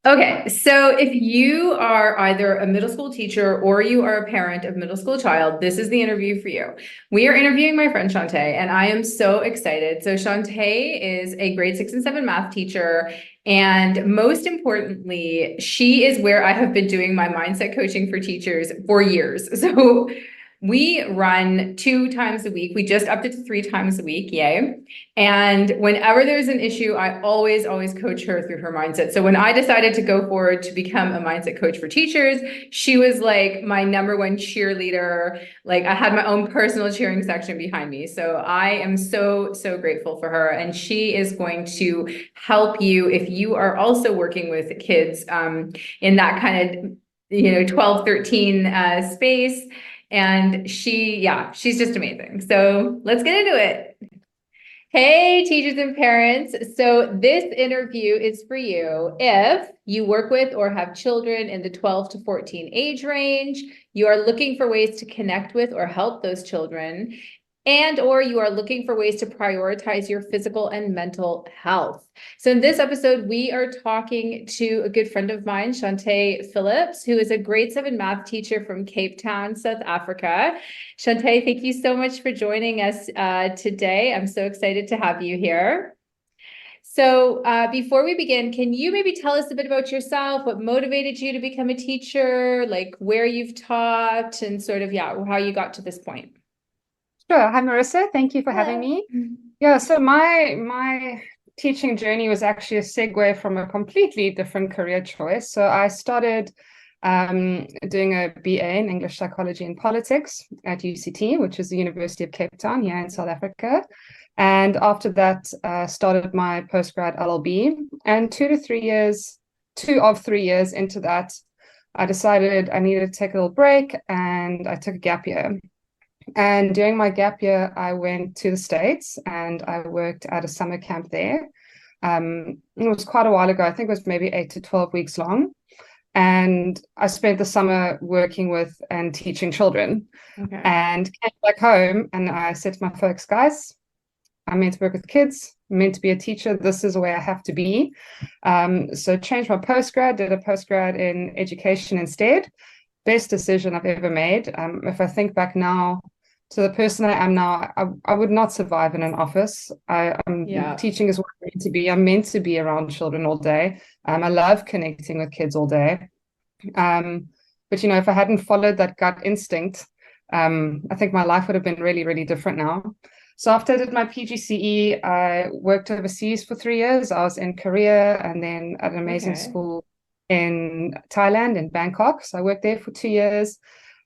Okay, so if you are either a middle school teacher or you are a parent of middle school child, this is the interview for you. We are interviewing my friend Shantae, and I am so excited. So Shantae is a grade 6 and 7 math teacher, and most importantly, she is where I have been doing my mindset coaching for teachers for years. So we run 2 times a week. We just upped it to 3 times a week. Yay. And whenever there's an issue, I always coach her through her mindset. So when I decided to go forward to become a mindset coach for teachers, she was like my number one cheerleader. Like I had my own personal cheering section behind me. So I am so grateful for her. And she is going to help you if you are also working with kids in that kind of 12, 13 space. And she's just amazing. So let's get into it. Hey, teachers and parents. So this interview is for you if you work with or have children in the 12 to 14 age range, you are looking for ways to connect with or help those children, and or you are looking for ways to prioritize your physical and mental health. So in this episode, we are talking to a good friend of mine, Shantae Phillips, who is a grade 7 math teacher from Cape Town, South Africa. Shantae, thank you so much for joining us today. I'm so excited to have you here. So before we begin, can you maybe tell us a bit about yourself, what motivated you to become a teacher, like where you've taught and sort of, how you got to this point? Sure. Hi, Marissa. Thank you for having Hello. me. Yeah, so my teaching journey was actually a segue from a completely different career choice. So I started doing a BA in English Psychology and Politics at UCT, which is the University of Cape Town here in South Africa. And after that, started my postgrad LLB. And 2 of 3 years into that, I decided I needed to take a little break, and I took a gap year. And during my gap year, I went to the States and I worked at a summer camp there. It was quite a while ago. I think it was maybe 8 to 12 weeks long. And I spent the summer working with and teaching children, Okay. and came back home and I said to my folks, guys, I'm meant to work with kids, I'm meant to be a teacher. This is where I have to be. So changed my postgrad, did a postgrad in education instead. Best decision I've ever made. If I think back now to the person I am now, I would not survive in an office. Yeah. Teaching is what I'm meant to be. I'm meant to be around children all day. I love connecting with kids all day. But if I hadn't followed that gut instinct, I think my life would have been really different now. So after I did my PGCE, I worked overseas for 3 years. I was in Korea and then at an amazing Okay. school in Thailand, in Bangkok. So I worked there for 2 years.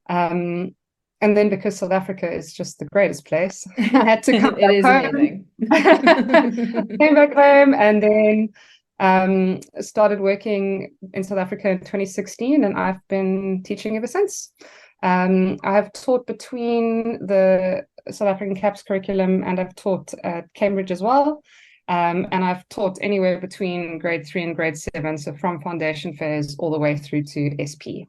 And then because South Africa is just the greatest place, I had to come It is back home. amazing. Came back home and then started working in South Africa in 2016, and I've been teaching ever since. I have taught between the South African CAPS curriculum and I've taught at Cambridge as well. And I've taught anywhere between grade 3 and grade 7, so from foundation phase all the way through to SP.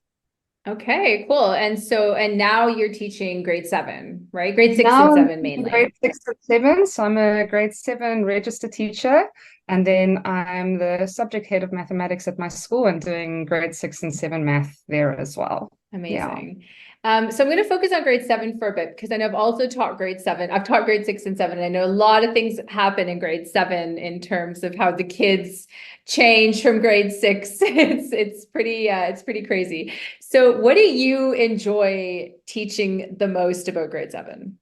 Okay, cool. And now you're teaching grade 7, right? Grade 6 and Now I'm 7 teaching mainly. grade 6 and 7, so I'm a grade 7 registered teacher, and then I'm the subject head of mathematics at my school and doing grade 6 and 7 math there as well. Yeah. Amazing. So I'm going to focus on grade 7 for a bit because I know I've also taught grade 7. I've taught grade 6 and 7. And I know a lot of things happen in grade 7 in terms of how the kids change from grade 6. It's pretty crazy. So what do you enjoy teaching the most about grade 7?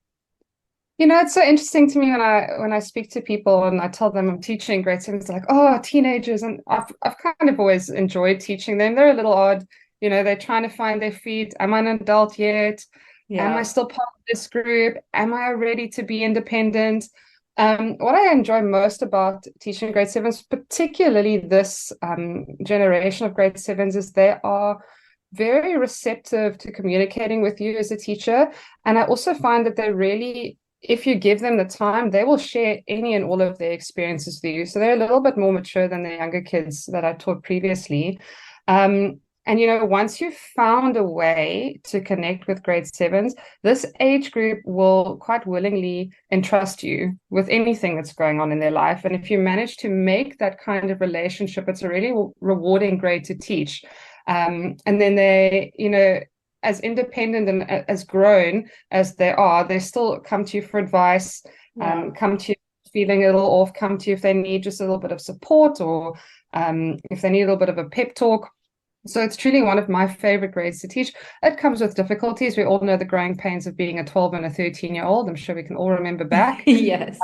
It's so interesting to me when I speak to people and I tell them I'm teaching grade 7, it's like, oh, teenagers, and I've kind of always enjoyed teaching them. They're a little odd, they're trying to find their feet. Am I an adult yet? Am I Yeah. still part of this group? Am I ready to be independent? What I enjoy most about teaching grade 7s, particularly this generation of grade 7s, is they are very receptive to communicating with you as a teacher. And I also find that they really, if you give them the time, they will share any and all of their experiences with you. So they're a little bit more mature than the younger kids that I taught previously. And, once you've found a way to connect with grade sevens, this age group will quite willingly entrust you with anything that's going on in their life. And if you manage to make that kind of relationship, it's a really rewarding grade to teach. And then they, as independent and as grown as they still come to you for advice, come to you feeling a little off, come to you if they need just a little bit of support, or if they need a little bit of a pep talk. So it's truly one of my favorite grades to teach. It comes with difficulties. We all know the growing pains of being a 12 and a 13-year-old. I'm sure we can all remember back. Yes.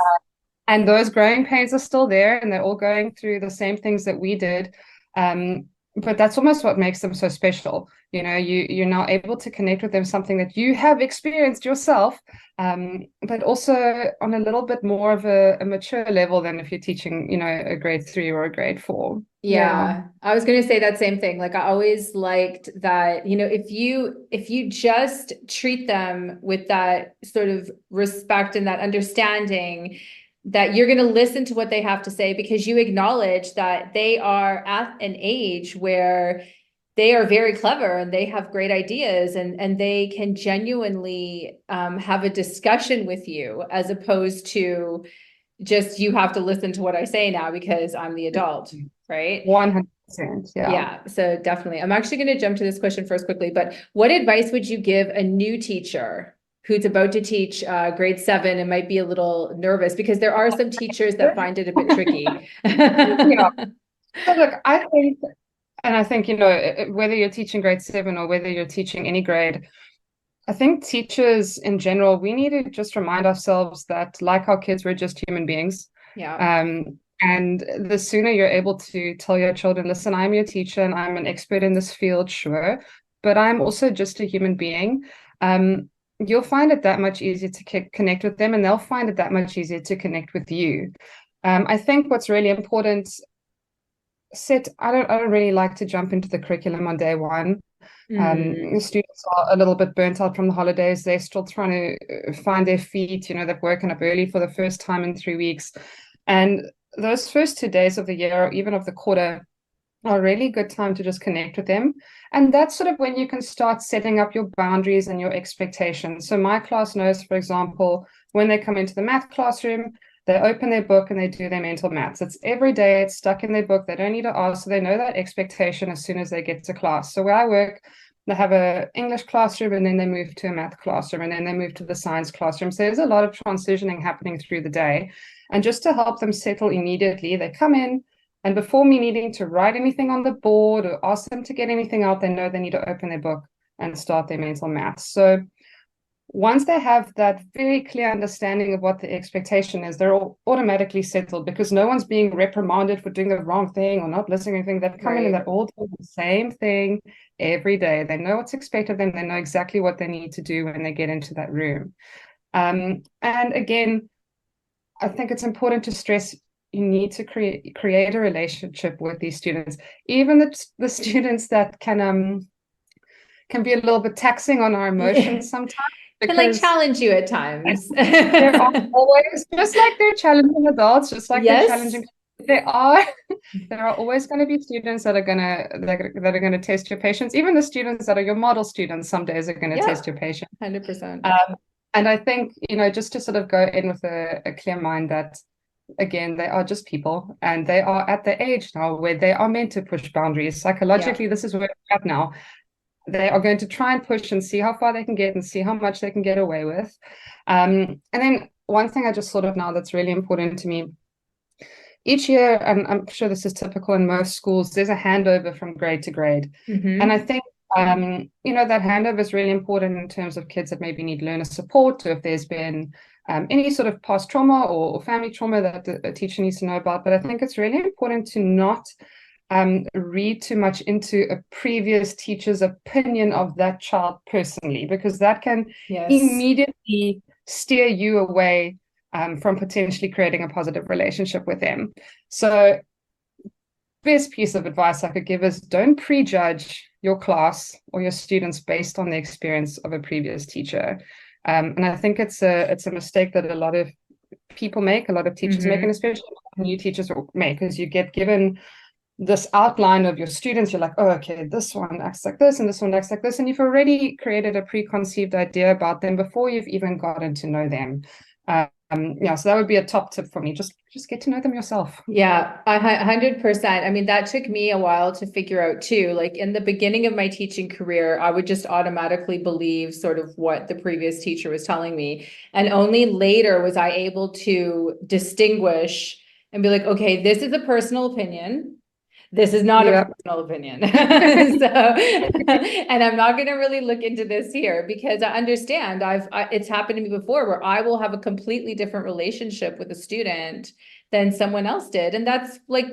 And those growing pains are still there, and they're all going through the same things that we did. But that's almost what makes them so special. You're now able to connect with them, something that you have experienced yourself, but also on a little bit more of a mature level than if you're teaching, a grade 3 or a grade 4. Yeah, I was going to say that same thing. Like, I always liked that, if you just treat them with that sort of respect and that understanding, that you're going to listen to what they have to say, because you acknowledge that they are at an age where they are very clever and they have great ideas, and they can genuinely have a discussion with you, as opposed to just, you have to listen to what I say now because I'm the adult, right? 100%. Yeah. So definitely. I'm actually going to jump to this question first quickly, but what advice would you give a new teacher who's about to teach grade 7 and might be a little nervous, because there are some teachers that find it a bit tricky? So look, I think, whether you're teaching grade 7 or whether you're teaching any grade, I think teachers in general, we need to just remind ourselves that, like our kids, we're just human beings. Yeah. And the sooner you're able to tell your children, listen, I'm your teacher and I'm an expert in this field, sure, but I'm also just a human being. You'll find it that much easier to connect with them, and they'll find it that much easier to connect with you. I think what's really important, I don't really like to jump into the curriculum on day one. The students are a little bit burnt out from the holidays. They're still trying to find their feet. They've woken up early for the first time in 3 weeks. And those first 2 days of the year, or even of the quarter, are a really good time to just connect with them. And that's sort of when you can start setting up your boundaries and your expectations. So my class knows, for example, when they come into the math classroom, they open their book and they do their mental maths. It's every day, it's stuck in their book. They don't need to ask. So they know that expectation as soon as they get to class. So where I work, they have an English classroom, and then they move to a math classroom, and then they move to the science classroom. So there's a lot of transitioning happening through the day. And just to help them settle immediately, they come in, and before me needing to write anything on the board or ask them to get anything out, they know they need to open their book and start their mental maths. So once they have that very clear understanding of what the expectation is, they're all automatically settled, because no one's being reprimanded for doing the wrong thing or not listening to anything. They've come in and they're all doing the same thing every day. They know what's expected of them. They know exactly what they need to do when they get into that room. And again, I think it's important to stress, you need to create a relationship with these students, even the students that can be a little bit taxing on our emotions sometimes. Can like challenge you at times. There are always, just like they're challenging adults, just like they're challenging. There are always going to be students that are going to test your patience. Even the students that are your model students, some days are going to test your patience. 100%. And I think, just to sort of go in with a clear mind that, again, they are just people, and they are at the age now where they are meant to push boundaries. Psychologically, this is where we're at now. They are going to try and push and see how far they can get and see how much they can get away with. And then one thing I just thought of now that's really important to me, each year, and I'm sure this is typical in most schools, there's a handover from grade to grade. And I think, that handover is really important in terms of kids that maybe need learner support, or if there's been any sort of past trauma or family trauma that a teacher needs to know about. But I think it's really important to not read too much into a previous teacher's opinion of that child personally, because that can immediately steer you away from potentially creating a positive relationship with them. So best piece of advice I could give is, don't prejudge your class or your students based on the experience of a previous teacher. And I think it's a mistake that a lot of people make, a lot of teachers make, and especially new teachers make, because you get given this outline of your students. You're like, oh, okay, this one acts like this and this one acts like this. And you've already created a preconceived idea about them before you've even gotten to know them. Yeah, so that would be a top tip for me. Just get to know them yourself. Yeah, 100%. I mean, that took me a while to figure out too. Like in the beginning of my teaching career, I would just automatically believe sort of what the previous teacher was telling me. And only later was I able to distinguish and be like, okay, this is a personal opinion. This is not a personal opinion. So, and I'm not going to really look into this here because I understand it's happened to me before where I will have a completely different relationship with a student than someone else did. And that's like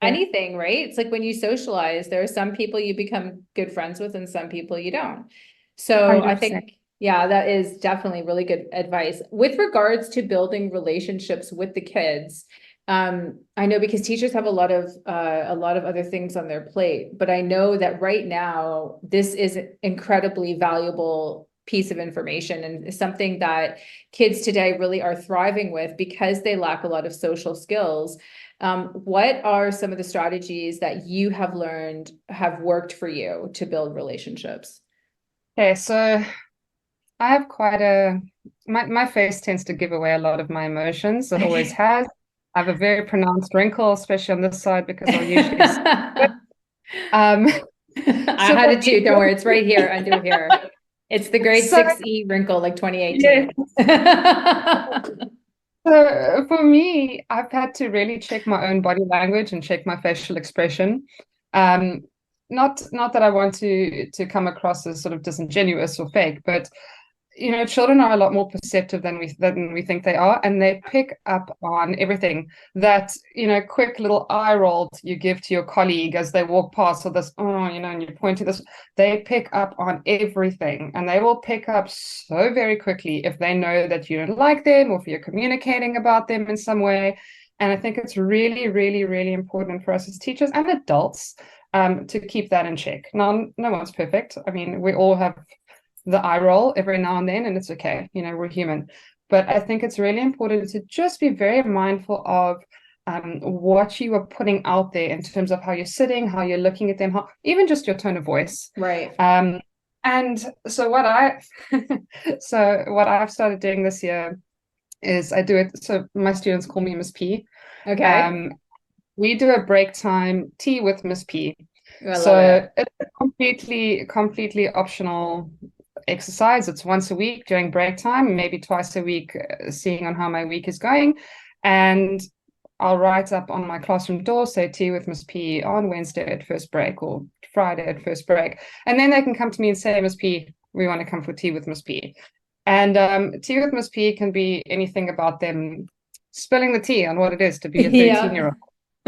anything, right? It's like when you socialize, there are some people you become good friends with and some people you don't. So 100%. I think, yeah, that is definitely really good advice. With regards to building relationships with the kids, I know because teachers have a lot of other things on their plate, but I know that right now this is an incredibly valuable piece of information and something that kids today really are thriving with because they lack a lot of social skills. What are some of the strategies that you have learned have worked for you to build relationships? Okay, so I have my face tends to give away a lot of my emotions. It always has. I have a very pronounced wrinkle, especially on this side, because I'll usually I had it too. Don't worry, it's right here under here. It's the grade 6E wrinkle, like 2018. Yes. So for me, I've had to really check my own body language and check my facial expression. Not that I want to come across as sort of disingenuous or fake, but children are a lot more perceptive than we think they are, and they pick up on everything. That quick little eye roll you give to your colleague as they walk past, or this and you point to this. They pick up on everything, and they will pick up so very quickly if they know that you don't like them or if you're communicating about them in some way. And I think it's really, really, really important for us as teachers and adults to keep that in check. Now, no one's perfect. I mean, we all have the eye roll every now and then, and it's okay. We're human. But I think it's really important to just be very mindful of what you are putting out there in terms of how you're sitting, how you're looking at them, even just your tone of voice. Right. And so what I've started doing this year is I do it. So my students call me Miss P. Okay. We do a break time tea with Miss P. It's a completely optional exercise. It's once a week during break time, maybe twice a week, seeing on how my week is going. And I'll write up on my classroom door, say tea with Miss P on Wednesday at first break or Friday at first break. And then they can come to me and say, Miss P, we want to come for tea with Miss P. And tea with Miss P can be anything about them spilling the tea on what it is to be a 13-year-old.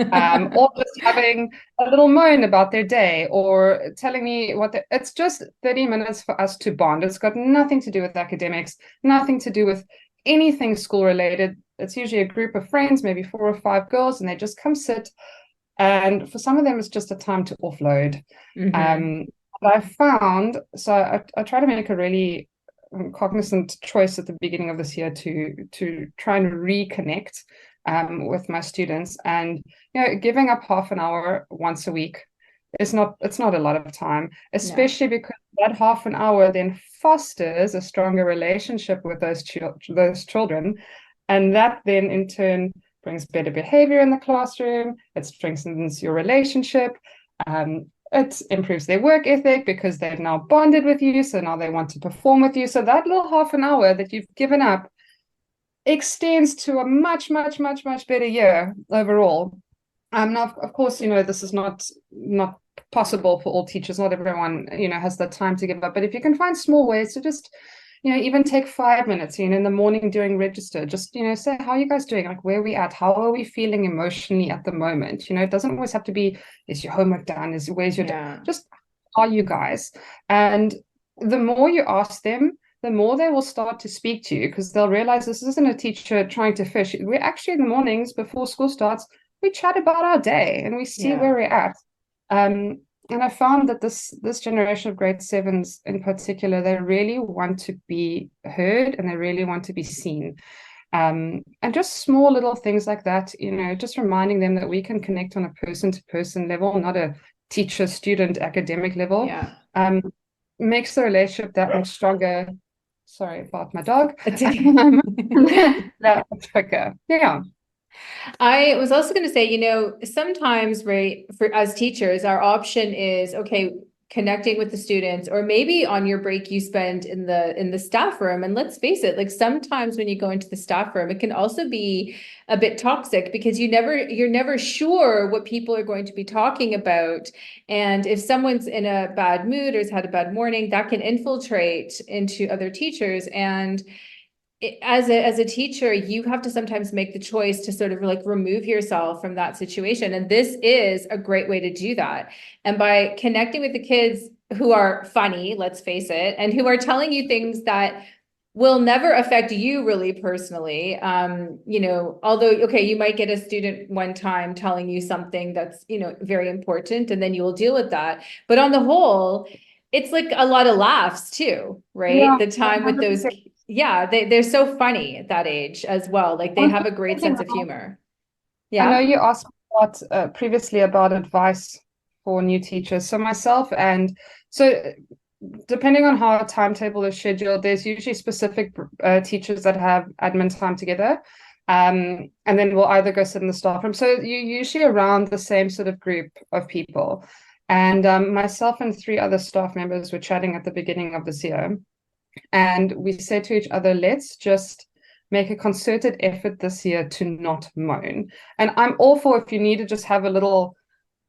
Or just having a little moan about their day or telling me it's just 30 minutes for us to bond. It's got nothing to do with academics, nothing to do with anything school related. It's usually a group of friends, maybe 4 or 5 girls, and they just come sit. And for some of them, it's just a time to offload. But I found, so I try to make a really cognizant choice at the beginning of this year to try and reconnect with my students, and giving up half an hour once a week it's not a lot of time, especially because that half an hour then fosters a stronger relationship with those children, and that then in turn brings better behavior in the classroom. It strengthens your relationship. It improves their work ethic because they've now bonded with you, so now they want to perform with you. So that little half an hour that you've given up extends to a much better year overall. Now, of course, this is not possible for all teachers. Not everyone, has the time to give up. But if you can find small ways to just, even take 5 minutes, in the morning during register, just, say, how are you guys doing? Like, where are we at? How are we feeling emotionally at the moment? It doesn't always have to be, is your homework done? Where's your day? Just, are you guys? And the more you ask them, the more they will start to speak to you, because they'll realize this isn't a teacher trying to fish. We're actually in the mornings before school starts, we chat about our day and we see where we're at. And I found that this generation of grade 7s in particular, they really want to be heard and they really want to be seen. And just small little things like that, just reminding them that we can connect on a person-to-person level, not a teacher-student academic level, Yeah. makes the relationship that much stronger. Sorry about my dog. It's okay. That much quicker. Yeah. I was also going to say, sometimes, right, for as teachers, our option is, okay, connecting with the students, or maybe on your break you spend in the staff room. And let's face it, like sometimes when you go into the staff room, it can also be a bit toxic because you're never sure what people are going to be talking about. And if someone's in a bad mood or has had a bad morning, that can infiltrate into other teachers. And as a teacher, you have to sometimes make the choice to sort of like remove yourself from that situation. And this is a great way to do that. And by connecting with the kids who are funny, let's face it, and who are telling you things that will never affect you really personally. Although, okay, you might get a student one time telling you something that's, very important, and then you will deal with that. But on the whole, it's like a lot of laughs too, right? Yeah, The time with those, 100%. yeah, they're so funny at that age as well. Like they have a great sense of humor. I know Yeah. you asked previously about advice for new teachers. So myself, and so depending on how a timetable is scheduled, there's usually specific teachers that have admin time together. And then we'll either go sit in the staff room. So you're usually around the same sort of group of people. And myself and 3 other staff members were chatting at the beginning of this year. And we said to each other, let's just make a concerted effort this year to not moan. And I'm all for if you need to just have a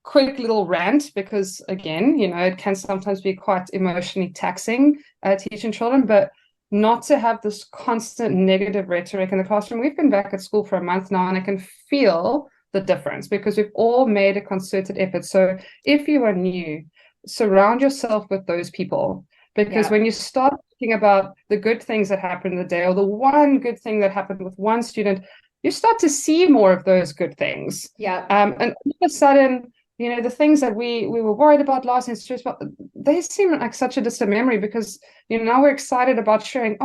quick little rant, because again, it can sometimes be quite emotionally taxing teaching children, but not to have this constant negative rhetoric in the classroom. We've been back at school for a month now, and I can feel the difference because we've all made a concerted effort. So if you are new, surround yourself with those people, because when you start thinking about the good things that happened in the day, or the one good thing that happened with one student, you start to see more of those good things. Yeah. And all of a sudden, the things that we were worried about last and stressed about, they seem like such a distant memory, because now we're excited about sharing,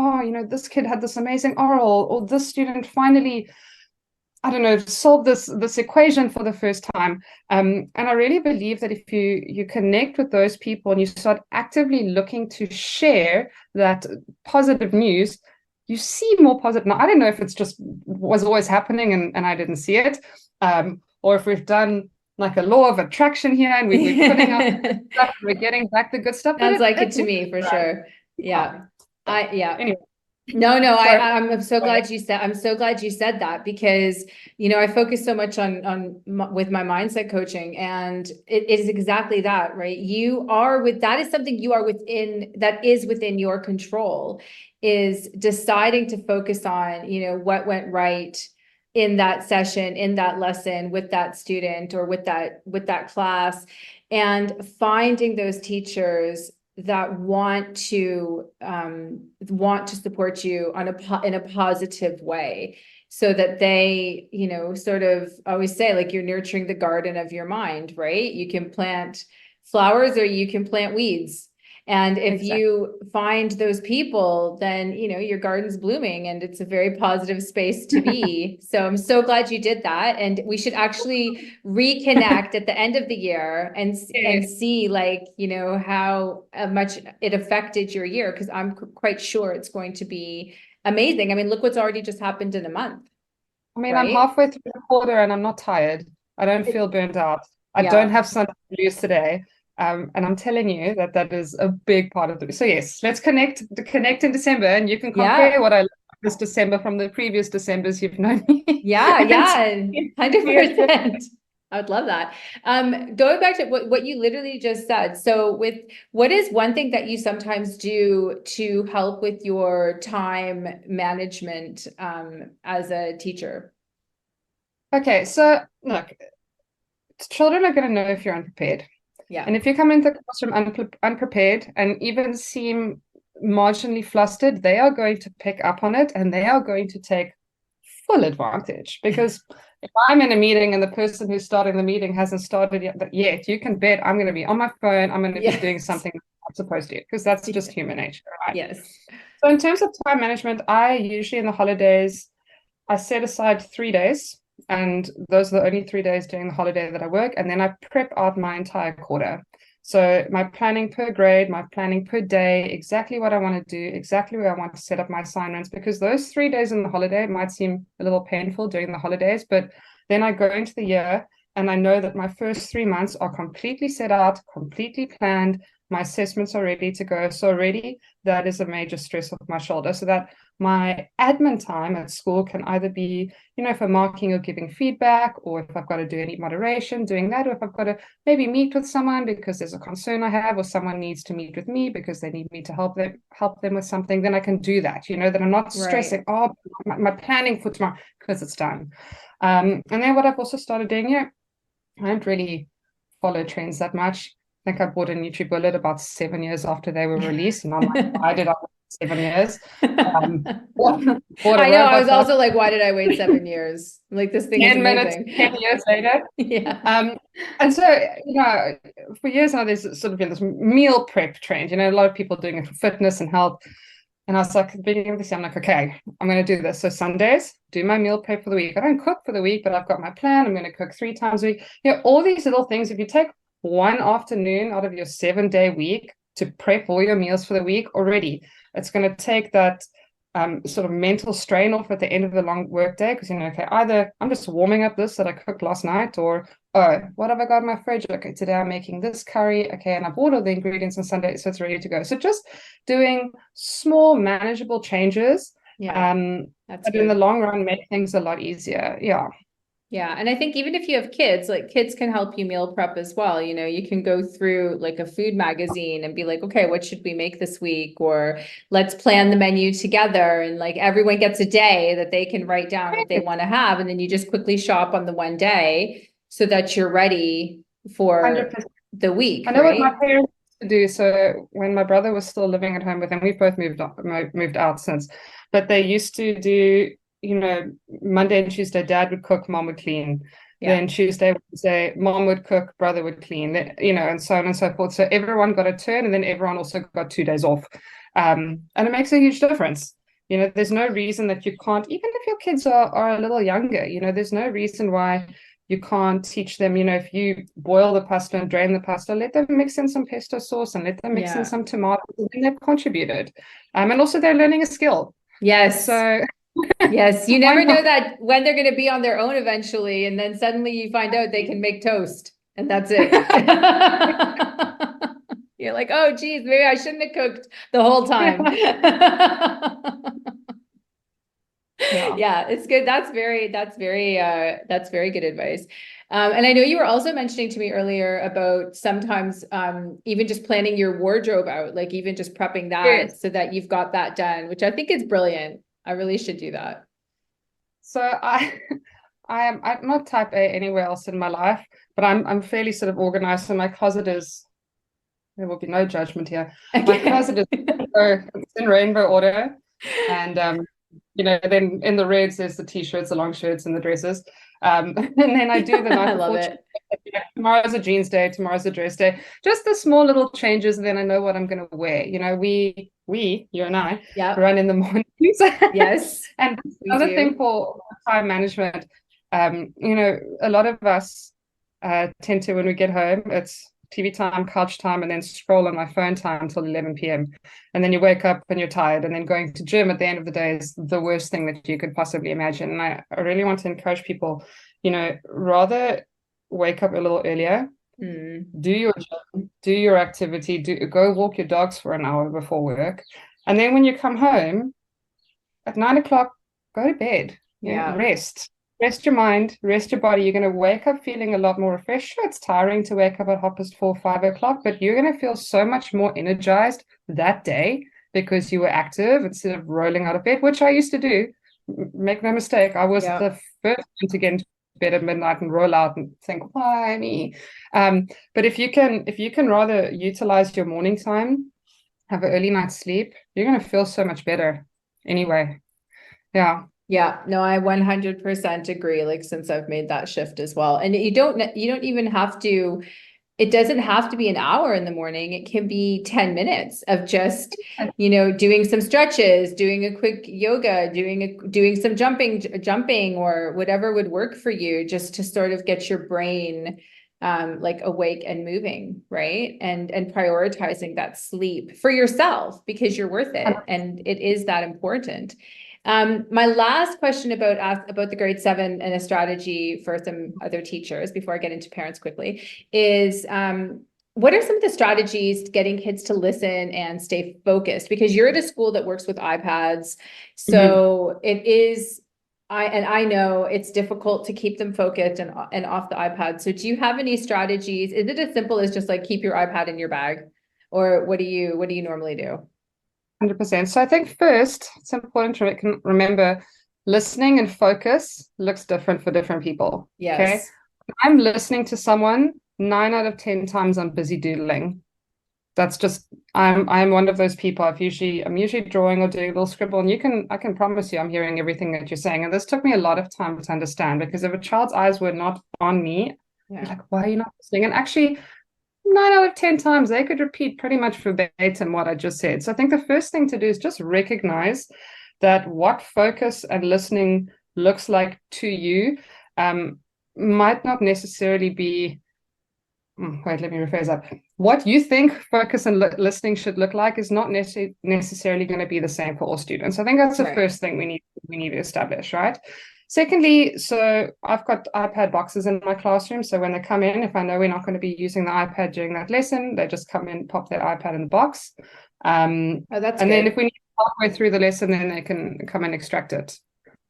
this kid had this amazing oral, or this student finally, I don't know, solve this equation for the first time. And I really believe that if you connect with those people and you start actively looking to share that positive news, you see more positive. Now, I don't know if it's just was always happening and I didn't see it, or if we've done like a law of attraction here and we're putting out stuff, we're getting back the good stuff. Sounds like it to me for sure. Yeah. Anyway. No, Sorry. I'm so glad you said that, because, I focus so much with my mindset coaching, and it is exactly that, right? That is something you are within, that is within your control, is deciding to focus on, what went right in that session, in that lesson, with that student, or with that class, and finding those teachers that want to support you in a positive way, so that they, sort of always say, like, you're nurturing the garden of your mind, right? You can plant flowers or you can plant weeds. And if you find those people, then, your garden's blooming, and it's a very positive space to be. So I'm so glad you did that. And we should actually reconnect at the end of the year and see, like, how much it affected your year, because I'm quite sure it's going to be amazing. I mean, look what's already just happened in a month. I mean, right? I'm halfway through the quarter and I'm not tired. I don't feel burnt out. I don't have Sunday blues today. And I'm telling you that is a big part of it. So yes, let's connect in December, and you can compare what I learned this December from the previous Decembers you've known me. Yeah, 100%. I would love that. Going back to what you literally just said. So what is one thing that you sometimes do to help with your time management as a teacher? Okay, so look, children are going to know if you're unprepared. Yeah. And if you come into the classroom unprepared and even seem marginally flustered, they are going to pick up on it, and they are going to take full advantage. Because if I'm in a meeting and the person who's starting the meeting hasn't started yet, you can bet I'm going to be on my phone. I'm going to be doing something I'm supposed to, because that's just human nature, right? Yes. So in terms of time management, I usually in the holidays I set aside 3 days, and those are the only 3 days during the holiday that I work. And then I prep out my entire quarter. So my planning per grade, my planning per day, exactly what I want to do, exactly where I want to set up my assignments, because those 3 days in the holiday might seem a little painful during the holidays, but then I go into the year and I know that my first 3 months are completely set out, completely planned. My assessments are ready to go. So already that is a major stress off my shoulder, so that my admin time at school can either be, for marking or giving feedback, or if I've got to do any moderation, doing that, or if I've got to maybe meet with someone because there's a concern I have, or someone needs to meet with me because they need me to help them with something, then I can do that, that I'm not stressing, my planning for tomorrow, because it's done. And then what I've also started doing, I don't really follow trends that much. I think I bought a NutriBullet about 7 years after they were released, and I'm like, why did I wait 7 years? I know. I was also like, why did I wait 7 years? Like, this thing is 10 minutes, amazing. 10 years later. Yeah. And so, for years now, there's sort of been this meal prep trend. A lot of people doing it for fitness and health. And I was like, at the beginning of this year, I'm like, okay, I'm going to do this. So Sundays, do my meal prep for the week. I don't cook for the week, but I've got my plan. I'm going to cook 3 times a week. All these little things. If you take one afternoon out of your 7-day week to prep all your meals for the week already, it's going to take that sort of mental strain off at the end of the long work day, because okay, either I'm just warming up this that I cooked last night, or what have I got in my fridge? Okay, today I'm making this curry. Okay, and I bought all the ingredients on Sunday, so it's ready to go. So just doing small, manageable changes, but in the long run, make things a lot easier. Yeah. And I think even if you have kids, like, kids can help you meal prep as well. You can go through like a food magazine and be like, okay, what should we make this week? Or let's plan the menu together. And like, everyone gets a day that they can write down what they want to have. And then you just quickly shop on the one day so that you're ready for 100%. the week. I know right? what my parents used to do. So when my brother was still living at home with him, we've both moved out since, but they used to do, Monday and Tuesday, dad would cook, mom would clean. Yeah. Then Tuesday, Wednesday, mom would cook, brother would clean, and so on and so forth. So everyone got a turn, and then everyone also got 2 days off. And it makes a huge difference. There's no reason that you can't, even if your kids are a little younger, there's no reason why you can't teach them, if you boil the pasta and drain the pasta, let them mix in some pesto sauce and let them mix in some tomatoes, and they've contributed. And also they're learning a skill. Yes. So yes, you never know that when they're going to be on their own eventually, and then suddenly you find out they can make toast, and that's it. You're like, oh, geez, maybe I shouldn't have cooked the whole time. Yeah, it's good. That's very good advice. And I know you were also mentioning to me earlier about sometimes even just planning your wardrobe out, like even just prepping that so that you've got that done, which I think is brilliant. I really should do that. So I'm not type A anywhere else in my life, but I'm fairly sort of organized. So my closet is, there will be no judgment here. My closet is it's in rainbow order, and then in the reds there's the t-shirts, the long shirts, and the dresses. And then I do the night I love before. it. Tomorrow's a jeans day, tomorrow's a dress day. Just the small little changes, and then I know what I'm going to wear. You and I run in the mornings. Yes. And another thing for time management, a lot of us tend to, when we get home, it's TV time, couch time, and then scroll on my phone time until 11 p.m. And then you wake up and you're tired, and then going to gym at the end of the day is the worst thing that you could possibly imagine. And I really want to encourage people, rather wake up a little earlier, do your gym, do your activity, go walk your dogs for an hour before work. And then when you come home at 9 o'clock, go to bed, rest your mind, rest your body. You're going to wake up feeling a lot more refreshed. Sure, it's tiring to wake up at 4:30, 5 o'clock, but you're going to feel so much more energized that day because you were active instead of rolling out of bed, which I used to do. Make no mistake, I was the first one to get into bed at midnight and roll out and think, why me? But if you can rather utilize your morning time, have an early night's sleep, you're going to feel so much better anyway. Yeah, no, I 100% agree. Like, since I've made that shift as well. And you don't even have to it doesn't have to be an hour in the morning. It can be 10 minutes of just, doing some stretches, doing a quick yoga, doing some jumping or whatever would work for you, just to sort of get your brain like awake and moving, right? And prioritizing that sleep for yourself because you're worth it and it is that important. My last question about the grade 7 and a strategy for some other teachers before I get into parents quickly is, what are some of the strategies getting kids to listen and stay focused? Because you're at a school that works with iPads. So it is, I know it's difficult to keep them focused and off the iPad. So do you have any strategies? Is it as simple as just like keep your iPad in your bag? Or what do you normally do? 100%. So I think first, it's important to remember listening and focus looks different for different people. Yes. Okay. I'm listening to someone 9 out of 10 times I'm busy doodling. That's just, I'm one of those people. I'm usually drawing or doing a little scribble, and I can promise you I'm hearing everything that you're saying. And this took me a lot of time to understand, because if a child's eyes were not on me, I'm like, why are you not listening? And actually 9 out of 10 times they could repeat pretty much verbatim what I just said. So I think the first thing to do is just recognize that what focus and listening looks like to you might not necessarily be, wait, let me rephrase that. What you think focus and listening should look like is not necessarily going to be the same for all students. I think that's the first thing we need to establish, right? Secondly, so I've got iPad boxes in my classroom. So when they come in, if I know we're not going to be using the iPad during that lesson, they just come in, pop their iPad in the box. And then if we need halfway through the lesson, then they can come and extract it.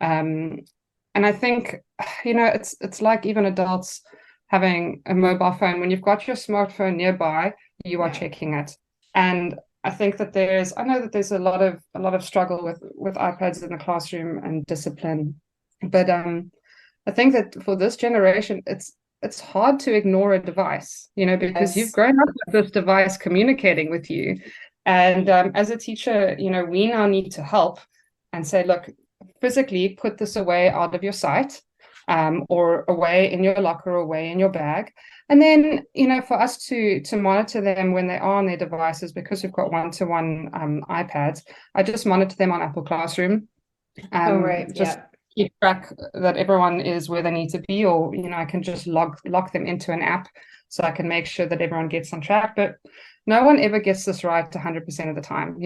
And I think, it's like even adults having a mobile phone. When you've got your smartphone nearby, you are checking it. And I think that I know that there's a lot of struggle with iPads in the classroom and discipline. But I think that for this generation, it's hard to ignore a device, because you've grown up with this device communicating with you. And as a teacher, we now need to help and say, look, physically put this away out of your sight, or away in your locker, or away in your bag. And then, for us to monitor them when they are on their devices, because we've got one-to-one iPads, I just monitor them on Apple Classroom. Keep track that everyone is where they need to be, or I can just lock them into an app so I can make sure that everyone gets on track. But no one ever gets this right 100% of the time.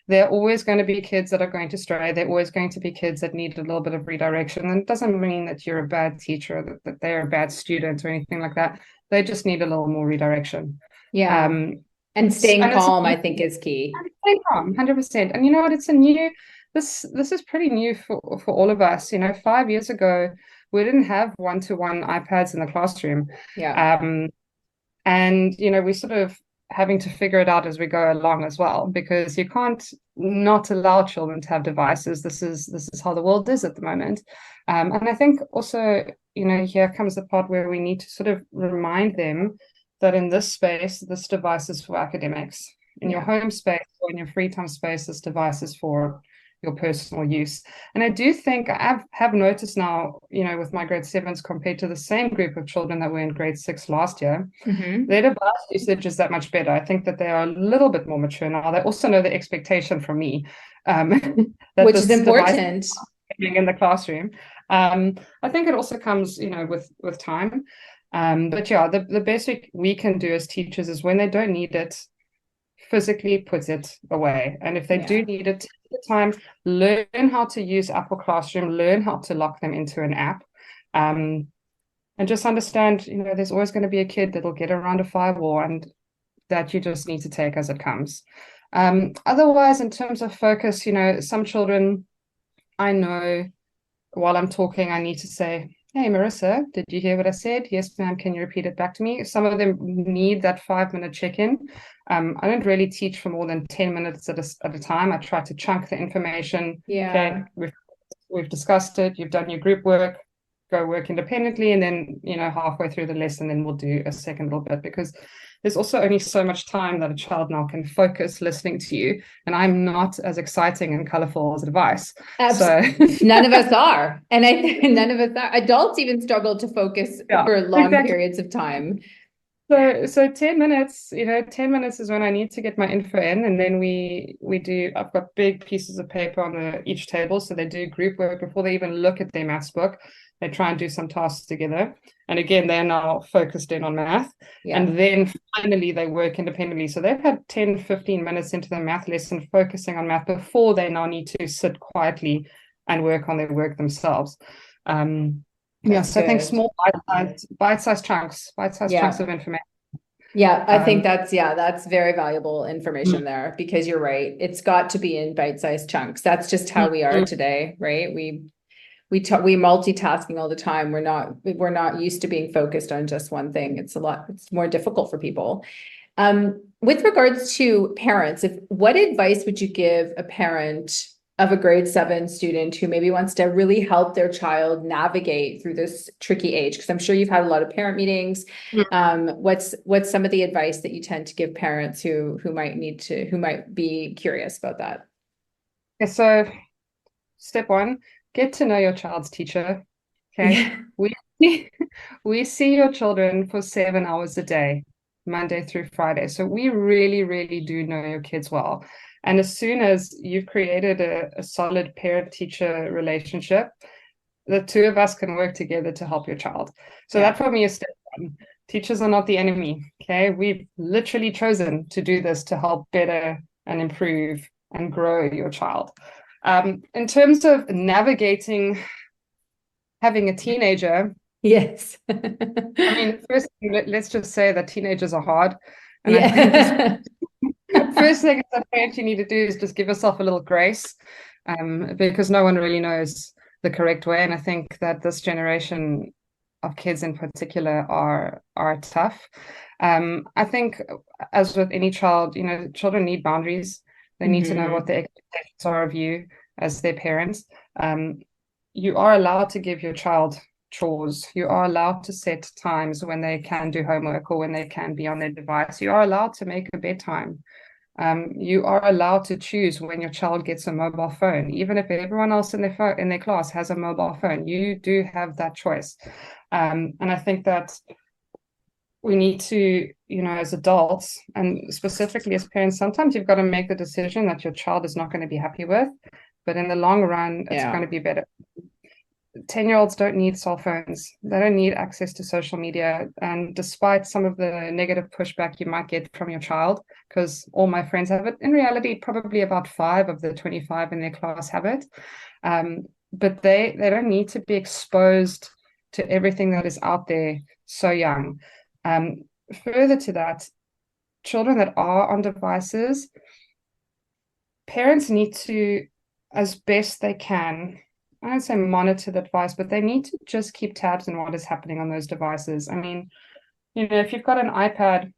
There are always going to be kids that are going to stray. There are always going to be kids that need a little bit of redirection. And it doesn't mean that you're a bad teacher, or that they're a bad student or anything like that. They just need a little more redirection. Yeah. And staying calm, I think, is key. Staying calm, 100%. And you know what? It's a new. This is pretty new for all of us. 5 years ago, we didn't have one-to-one iPads in the classroom. And we're sort of having to figure it out as we go along as well, because you can't not allow children to have devices. This is how the world is at the moment. And I think also, here comes the part where we need to sort of remind them that in this space, this device is for academics. In your home space or in your free time space, this device is for your personal use. And I do think I have noticed now, with my grade 7s compared to the same group of children that were in grade 6 last year, their device usage is that much better. I think that they are a little bit more mature now. They also know the expectation from me, which is important in the classroom. I think it also comes, with time. But yeah, the best we can do as teachers is when they don't need it, physically put it away. And if they do need it, take the time, learn how to use Apple Classroom, learn how to lock them into an app, and just understand, there's always going to be a kid that'll get around a firewall, and that you just need to take as it comes. Otherwise, in terms of focus, some children, I know while I'm talking, I need to say, hey, Marissa, did you hear what I said? Yes, ma'am. Can you repeat it back to me? Some of them need that 5-minute check-in. I don't really teach for more than 10 minutes at a time. I try to chunk the information. Okay, we've discussed it. You've done your group work. Go work independently. And then, halfway through the lesson, then we'll do a second little bit, because there's also only so much time that a child now can focus listening to you. And I'm not as exciting and colorful as a device. Absolutely. So none of us are. And I think none of us are. Adults even struggle to focus for long periods of time. So 10 minutes, 10 minutes is when I need to get my info in, and then I've got big pieces of paper on each table, so they do group work before they even look at their maths book. They try and do some tasks together. And again, they're now focused in on math. Yeah. And then finally they work independently. So they've had 10, 15 minutes into the math lesson focusing on math before they now need to sit quietly and work on their work themselves. So I think small bite-sized chunks of information. Yeah, I think that's very valuable information there, because you're right. It's got to be in bite-sized chunks. That's just how we are today, right? We multitasking all the time. We're not used to being focused on just one thing. It's more difficult for people. With regards to parents, what advice would you give a parent of a grade 7 student who maybe wants to really help their child navigate through this tricky age? Because I'm sure you've had a lot of parent meetings. What's some of the advice that you tend to give parents who might be curious about that? Yeah, so step 1, get to know your child's teacher. Okay. Yeah. We see your children for 7 hours a day, Monday through Friday. So we really, really do know your kids well. And as soon as you've created a solid parent-teacher relationship, the two of us can work together to help your child. So that for me is step 1. Teachers are not the enemy. Okay. We've literally chosen to do this to help better and improve and grow your child. In terms of navigating having a teenager. Yes. I mean, first, let's just say that teenagers are hard. And I think first thing as a parent you need to do is just give yourself a little grace, because no one really knows the correct way. And I think that this generation of kids in particular are tough. I think, as with any child, children need boundaries. They need to know what the expectations are of you as their parents. You are allowed to give your child chores. You are allowed to set times when they can do homework or when they can be on their device. You are allowed to make a bedtime. You are allowed to choose when your child gets a mobile phone. Even if everyone else in their class has a mobile phone, you do have that choice. And I think that we need to, as adults and specifically as parents, sometimes you've got to make the decision that your child is not going to be happy with, but in the long run, it's going to be better. 10-year-olds don't need cell phones. They don't need access to social media. And despite some of the negative pushback you might get from your child, because all my friends have it, in reality, probably about 5 of the 25 in their class have it. But they don't need to be exposed to everything that is out there so young. Further to that, children that are on devices, parents need to, as best they can, I don't say monitor the device, but they need to just keep tabs on what is happening on those devices. I mean, if you've got an iPad,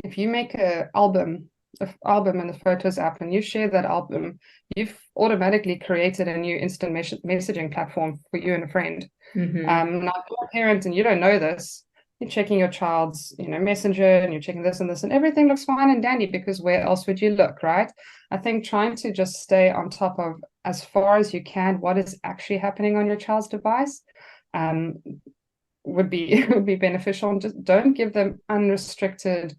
if you make an album in the Photos app and you share that album, you've automatically created a new instant messaging platform for you and a friend. Now, if you're a parent and you don't know this, you're checking your child's, messenger, and you're checking this and this, and everything looks fine and dandy, because where else would you look, right? I think trying to just stay on top of, as far as you can, what is actually happening on your child's device would be beneficial. And just don't give them unrestricted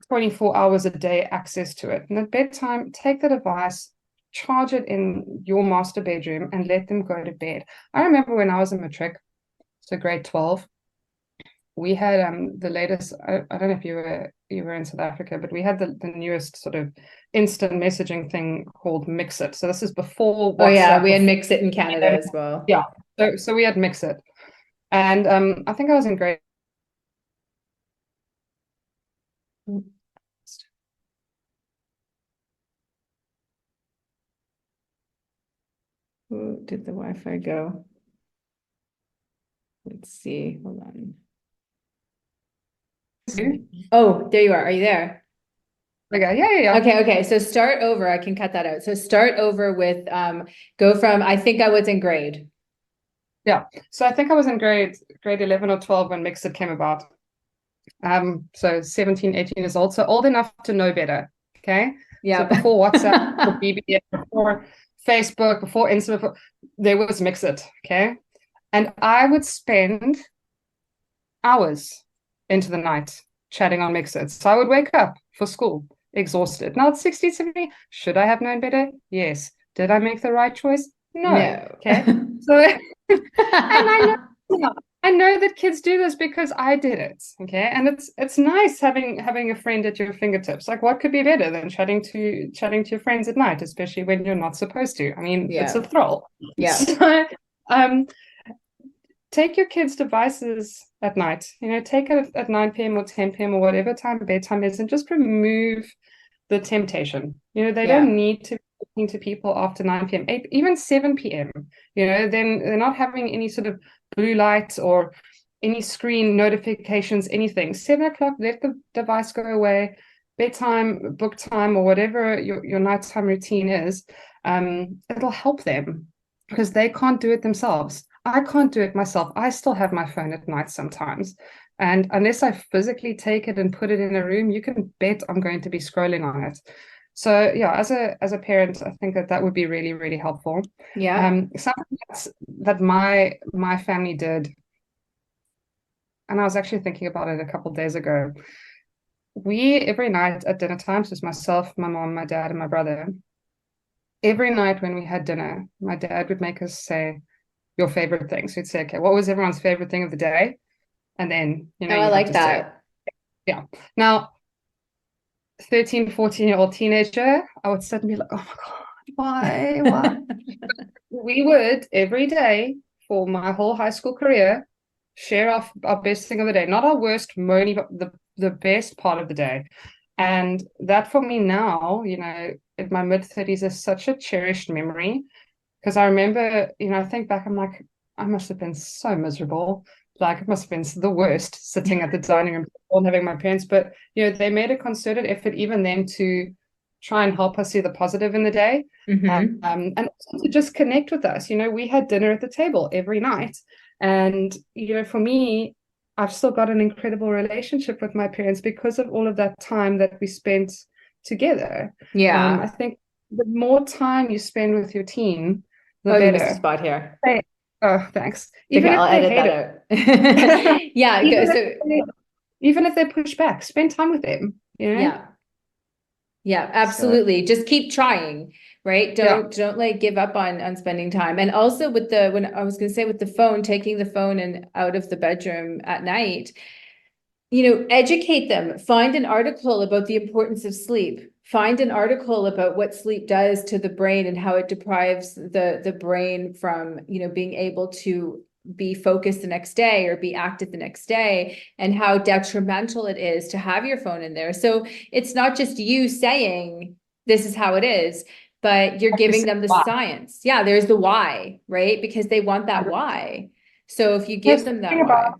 24 hours a day access to it. And at bedtime, take the device, charge it in your master bedroom, and let them go to bed. I remember when I was in matric, so grade 12, we had the latest, I don't know if you were in South Africa, but we had the newest sort of instant messaging thing called Mixit. So this is before WhatsApp. Oh yeah, we had Mixit in Canada as well. Yeah, so we had Mixit. And I think I was in grade. Ooh, did the Wi-Fi go? Let's see, hold on. Oh, there you are. Are you there? Okay, yeah. Okay. So start over. I can cut that out. So start over with go from, I think I was in grade. Yeah. So I think I was in grade 11 or 12 when Mixit came about. So 17, 18 years old. So old enough to know better. Okay. Yeah. So before WhatsApp, before BBS, before Facebook, before Instagram, there was Mixit. Okay. And I would spend hours into the night, chatting on Mixer. So I would wake up for school exhausted. Now it's 60, 70. Should I have known better? Yes. Did I make the right choice? No. No. Okay. So, and I know that kids do this because I did it. Okay. And it's nice having a friend at your fingertips. Like, what could be better than chatting to your friends at night, especially when you're not supposed to? I mean, it's a thrill. Yeah. So, take your kids' devices at night. Take it at 9 p.m. or 10 p.m. or whatever time bedtime is, and just remove the temptation. They don't need to be talking to people after 9 p.m., even 7 p.m. Then they're not having any sort of blue light or any screen notifications, anything. 7 o'clock, let the device go away. Bedtime, book time, or whatever your nighttime routine is, it'll help them because they can't do it themselves. I can't do it myself. I still have my phone at night sometimes. And unless I physically take it and put it in a room, you can bet I'm going to be scrolling on it. So yeah, as a parent, I think that would be really, really helpful. Yeah. Something that my family did, and I was actually thinking about it a couple of days ago. We, every night at dinner times, was myself, my mom, my dad, and my brother. Every night when we had dinner, my dad would make us say your favorite thing. So he'd say, okay, what was everyone's favorite thing of the day? And then, Oh, I like that. Yeah. Now, 13, 14-year-old teenager, I would sit and be like, oh my God, why? We would every day for my whole high school career share our best thing of the day, not our worst moany, but the best part of the day. And that for me now, in my mid-30s is such a cherished memory. Because I remember, I think back, I'm like, I must have been so miserable. Like, it must have been the worst sitting at the dining room and having my parents. But, they made a concerted effort even then to try and help us see the positive in the day. Mm-hmm. And also to just connect with us. We had dinner at the table every night. And, for me, I've still got an incredible relationship with my parents because of all of that time that we spent together. Yeah. I think the more time you spend with your team, the Oh, you better. missed a spot here. Oh, thanks. Okay, I'll edit that out. Yeah. Even if they push back, spend time with them. Yeah. Yeah, So, absolutely. Just keep trying, right? Don't like give up on spending time. And also with when I was going to say with the phone, taking the phone and out of the bedroom at night, educate them. Find an article about the importance of sleep. Find an article about what sleep does to the brain and how it deprives the brain from, being able to be focused the next day or be active the next day, and how detrimental it is to have your phone in there. So it's not just you saying this is how it is, but you're giving them the science. Yeah, there's the why, right? Because they want that why. So if you give them that why.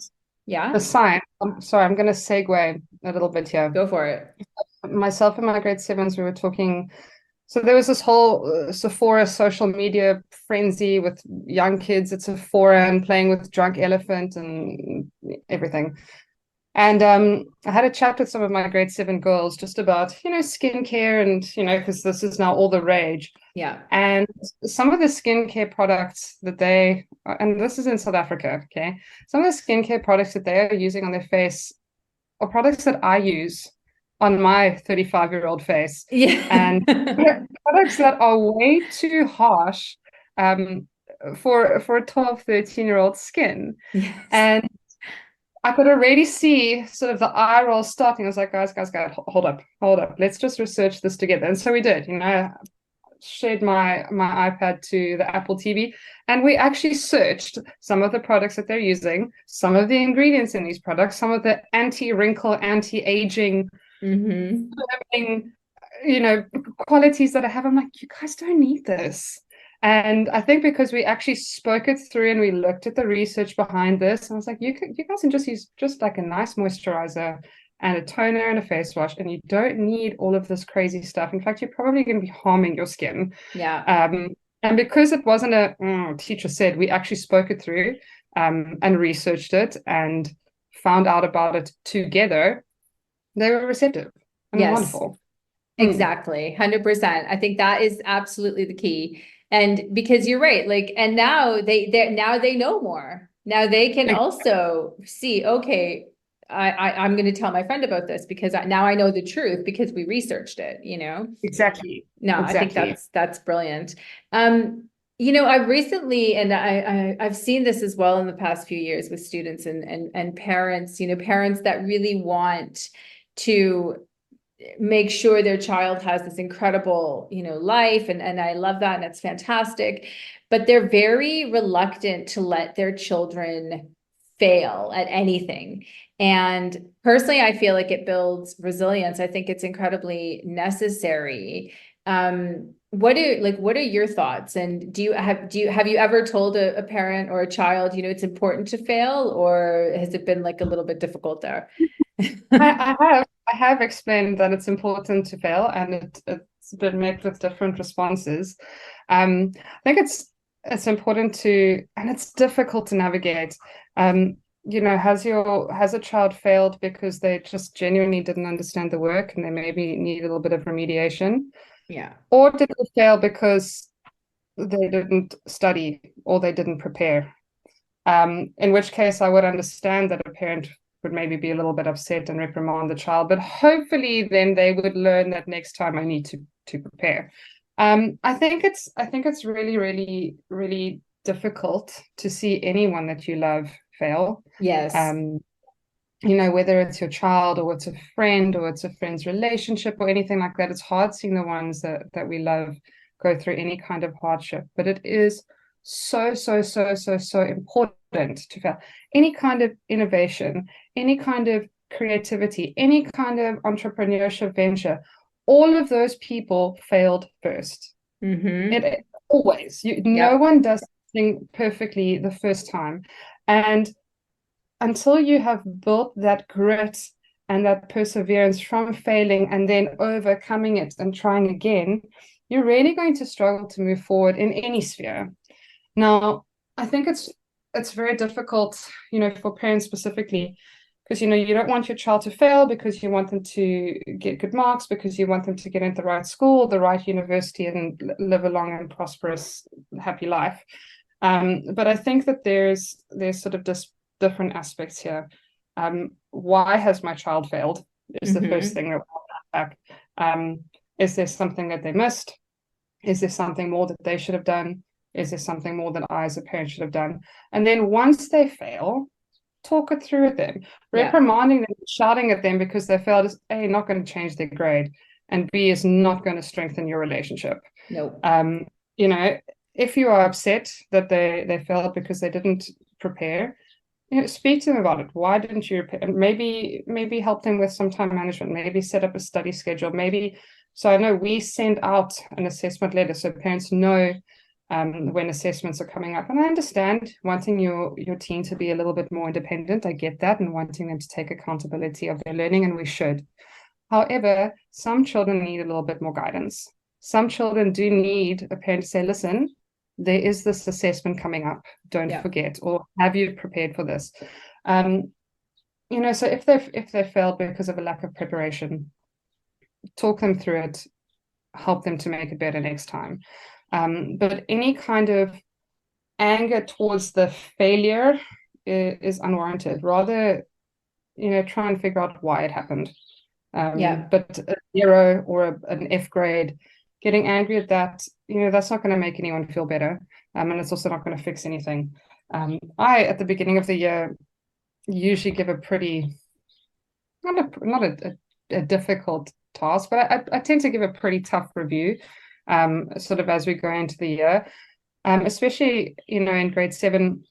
Yeah. The science. I'm sorry, I'm going to segue a little bit here. Go for it. Myself and my grade sevens, we were talking. So there was this whole Sephora social media frenzy with young kids at Sephora and playing with Drunk Elephant and everything. And I had a chat with some of my grade 7 girls just about, skincare and, because this is now all the rage. Yeah. And some of the skincare products that and this is in South Africa, okay? Some of the skincare products that they are using on their face are products that I use on my 35-year-old face. Yeah. And products that are way too harsh for a 12, 13-year-old skin. Yes. And I could already see sort of the eye roll starting. I was like, guys, hold up. Let's just research this together. And so we did, shared my iPad to the Apple TV, and we actually searched some of the products that they're using, some of the ingredients in these products, some of the anti-wrinkle, anti-aging, qualities that I have. I'm like, you guys don't need this. And I think because we actually spoke it through and we looked at the research behind this, I was like, you guys can just use just like a nice moisturizer and a toner and a face wash, and you don't need all of this crazy stuff. In fact, you're probably going to be harming your skin. Yeah. And because it wasn't teacher said, we actually spoke it through and researched it and found out about it together. They were receptive and wonderful. Exactly. 100%. I think that is absolutely the key. And because you're right, like, and now they know more. Now they can also see, okay, I'm going to tell my friend about this because now I know the truth because we researched it, you know? Exactly. No, I think Exactly. that's brilliant. You know, I've recently, and I've seen this as well in the past few years with students and parents, you know, parents that really want to make sure their child has this incredible, you know, life. And I love that. And it's fantastic. But they're very reluctant to let their children fail at anything. And personally, I feel like it builds resilience. I think it's incredibly necessary. What are your thoughts? And have you ever told a parent or a child, you know, it's important to fail, or has it been like a little bit difficult there? I have explained that it's important to fail, and it's been met with different responses. I think it's important to, and it's difficult to navigate. You know, has a child failed because they just genuinely didn't understand the work and they maybe need a little bit of remediation? Yeah. Or did they fail because they didn't study or they didn't prepare? In which case I would understand that a parent would maybe be a little bit upset and reprimand the child, but hopefully then they would learn that next time I need to prepare. I think it's really, really, really difficult to see anyone that you love fail. Yes. You know, whether it's your child or it's a friend or it's a friend's relationship or anything like that, it's hard seeing the ones that we love go through any kind of hardship. But it is so important to fail. Any kind of innovation, any kind of creativity, any kind of entrepreneurship venture, all of those people failed first. It always, no one does something perfectly the first time. And until you have built that grit and that perseverance from failing and then overcoming it and trying again, you're really going to struggle to move forward in any sphere. Now, I think it's very difficult, you know, for parents specifically, because, you know, you don't want your child to fail because you want them to get good marks, because you want them to get into the right school, the right university, and live a long and prosperous, happy life. But I think that there's sort of different aspects here. Why has my child failed is the first thing that we'll back. Is there something that they missed? Is there something more that they should have done? Is there something more that I as a parent should have done? And then once they fail, talk it through with them. Reprimanding them, shouting at them because they failed is A, not going to change their grade, and B, is not going to strengthen your relationship. Nope. You know, if you are upset that they failed because they didn't prepare, you know, speak to them about it. Why didn't you prepare? Maybe help them with some time management, maybe set up a study schedule, maybe. So I know we send out an assessment letter so parents know when assessments are coming up. And I understand wanting your teen to be a little bit more independent. I get that, and wanting them to take accountability of their learning, and we should. However, some children need a little bit more guidance. Some children do need a parent to say, listen, there is this assessment coming up. Don't forget, or have you prepared for this? You know, so if they failed because of a lack of preparation, talk them through it, help them to make it better next time. But any kind of anger towards the failure is unwarranted. Rather, you know, try and figure out why it happened. But a 0 or an F grade, getting angry at that, you know, that's not going to make anyone feel better. And it's also not going to fix anything. I, at the beginning of the year, usually give a pretty, not a difficult task, but I tend to give a pretty tough review, sort of as we go into the year, especially, you know, in grade 7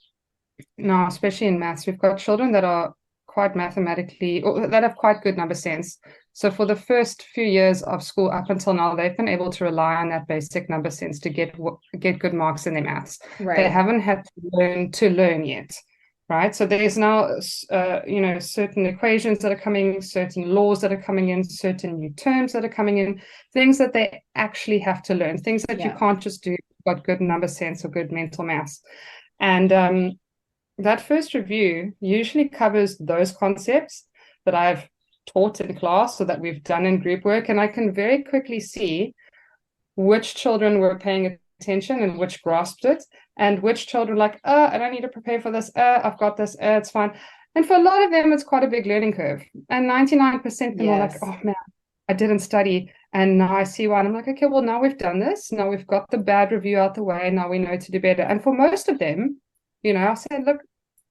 now, especially in maths, we've got children that are quite mathematically, or that have quite good number sense. So for the first few years of school up until now, they've been able to rely on that basic number sense to get good marks in their maths. Right. They haven't had to learn yet, right? So there's now, you know, certain equations that are coming, certain laws that are coming in, certain new terms that are coming in, things that they actually have to learn, things that you can't just do, got good number sense or good mental maths. And that first review usually covers those concepts that I've taught in class or that we've done in group work, and I can very quickly see which children were paying attention and which grasped it, and which children like, I don't need to prepare for this, I've got this, it's fine. And for a lot of them, it's quite a big learning curve. And 99% of them are like, Yes. oh man, I didn't study. And now I see why. And I'm like, okay, well, now we've done this. Now we've got the bad review out the way. Now we know to do better. And for most of them, I said, look,